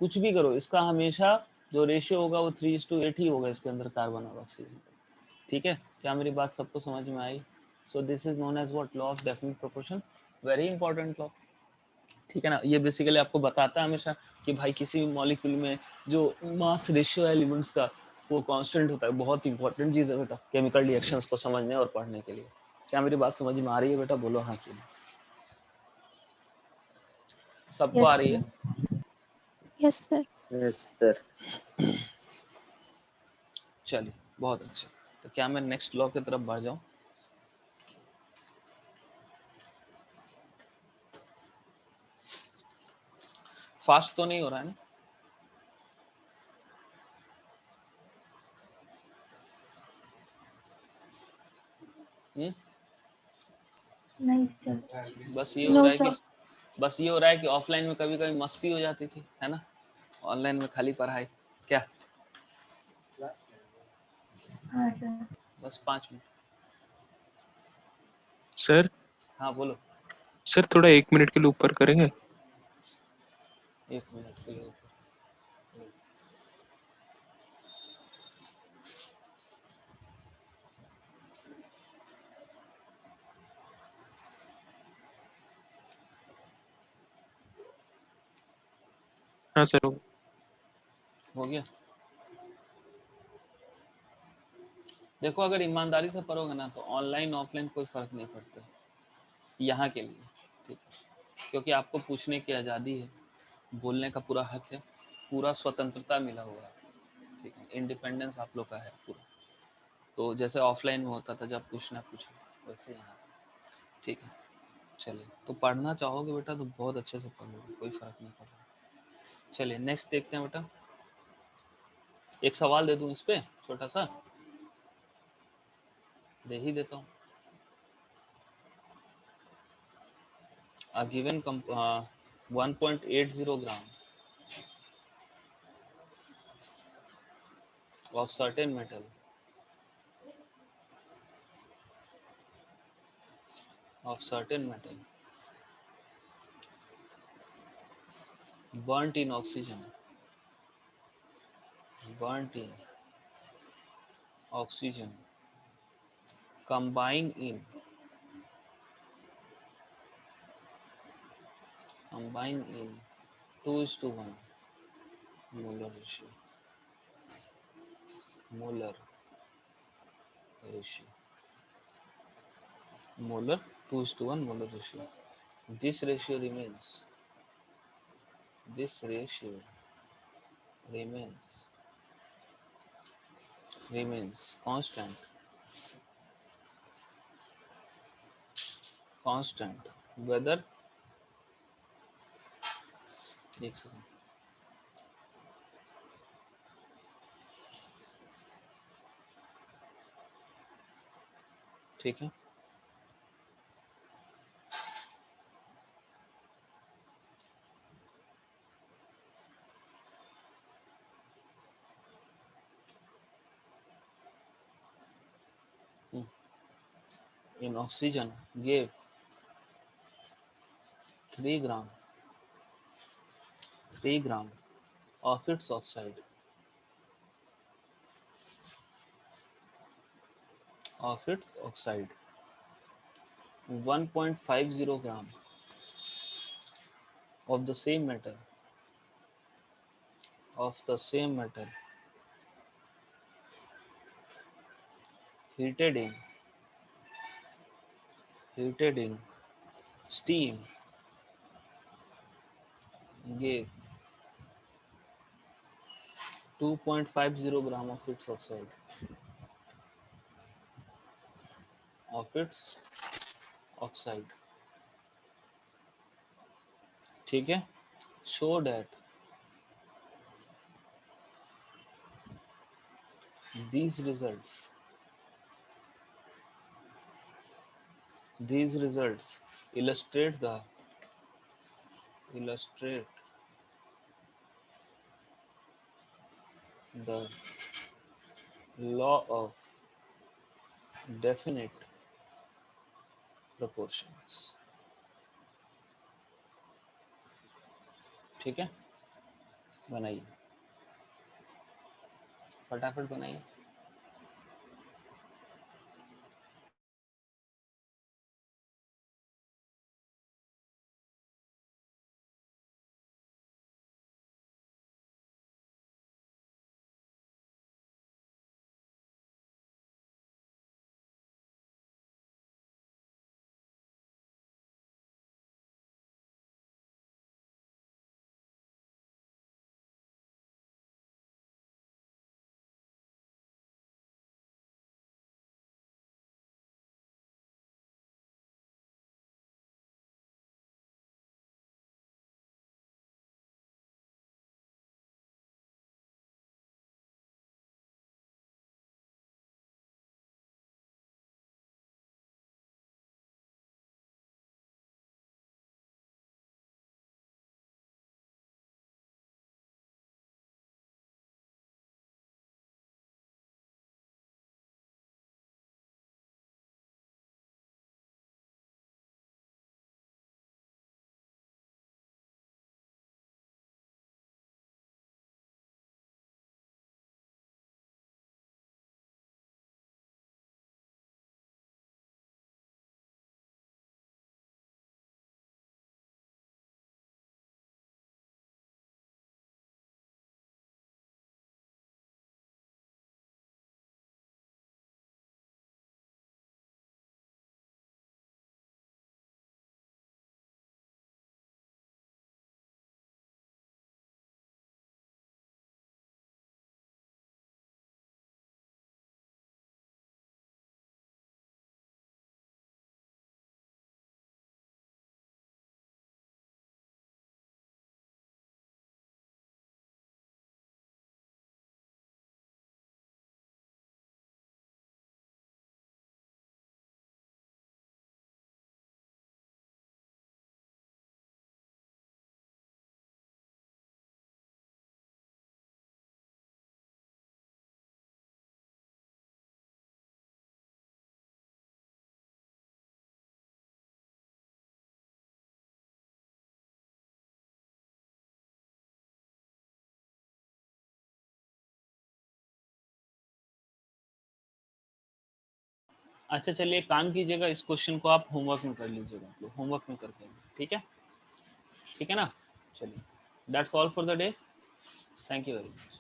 कुछ भी करो, इसका हमेशा जो रेशियो होगा वो 3:8 ही होगा इसके अंदर कार्बन और ऑक्सीजन, ठीक है। क्या मेरी बात सबको समझ में आई? So this is known as what, law of definite proportion, very important law, ठीक है ना। ये बेसिकली आपको बताता है हमेशा कि भाई किसी भी मॉलिक्यूल में जो मास रेशियो है एलिमेंट्स का वो कांस्टेंट होता है, बहुत इंपॉर्टेंट चीज है बेटा केमिकल रिएक्शंस को समझने और पढ़ने के लिए। क्या मेरी बात समझ में आ रही है बेटा, बोलो हाँ की, सबको आ रही है? Yes, sir. Yes sir. चलिए बहुत अच्छा, तो क्या मैं नेक्स्ट लॉ की तरफ बढ़ जाऊं? फास्ट तो नहीं हो रहा है ना? नहीं sir. बस ये हो नो रहा है कि सर, बस ये हो रहा है कि ऑफलाइन में कभी कभी मस्ती हो जाती थी, है ना, ऑनलाइन में खाली पढ़ाई, क्या हाँ sir. बस 5 मिनट? सर हाँ बोलो। सर थोड़ा 1 मिनट के लिए ऊपर करेंगे? 1 मिनट के लिए ऊपर? हाँ सर। हो गया? देखो अगर ईमानदारी से पढ़ोगे ना तो ऑनलाइन ऑफलाइन कोई फर्क नहीं पड़ता यहाँ के लिए, ठीक है, क्योंकि आपको पूछने की आज़ादी है, बोलने का पूरा हक है, पूरा स्वतंत्रता मिला हुआ है, ठीक है, इंडिपेंडेंस आप लोग का है पूरा। तो जैसे ऑफलाइन में होता था जब पूछना पूछो, वैसे यहाँ, ठीक है। चलिए, तो पढ़ना चाहोगे बेटा तो बहुत अच्छे से पढ़ोगे, कोई फर्क नहीं पड़ रहा। चलिए नेक्स्ट देखते हैं बेटा, एक सवाल दे दूं इस पे छोटा सा, दे ही देता हूँ। A given 1.80 gram of certain metal burnt in oxygen combine in 2:1 molar ratio, molar 2:1 molar ratio, this ratio remains constant whether एक सेकंड ठीक है in oxygen gave 3 gram of its oxide 1.50 gram of the same metal heated in steam gave 2.50 gram of its oxide ठीक है show that these results illustrate the law of definite proportions ठीक है बनाइए फटाफट बनाइए अच्छा चलिए काम कीजिएगा इस क्वेश्चन को आप होमवर्क में कर लीजिएगा होमवर्क में करके ठीक है ना चलिए that's all for the day thank you very much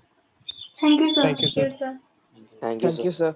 thank you sir thank you sir Yes, sir. Thank you, sir.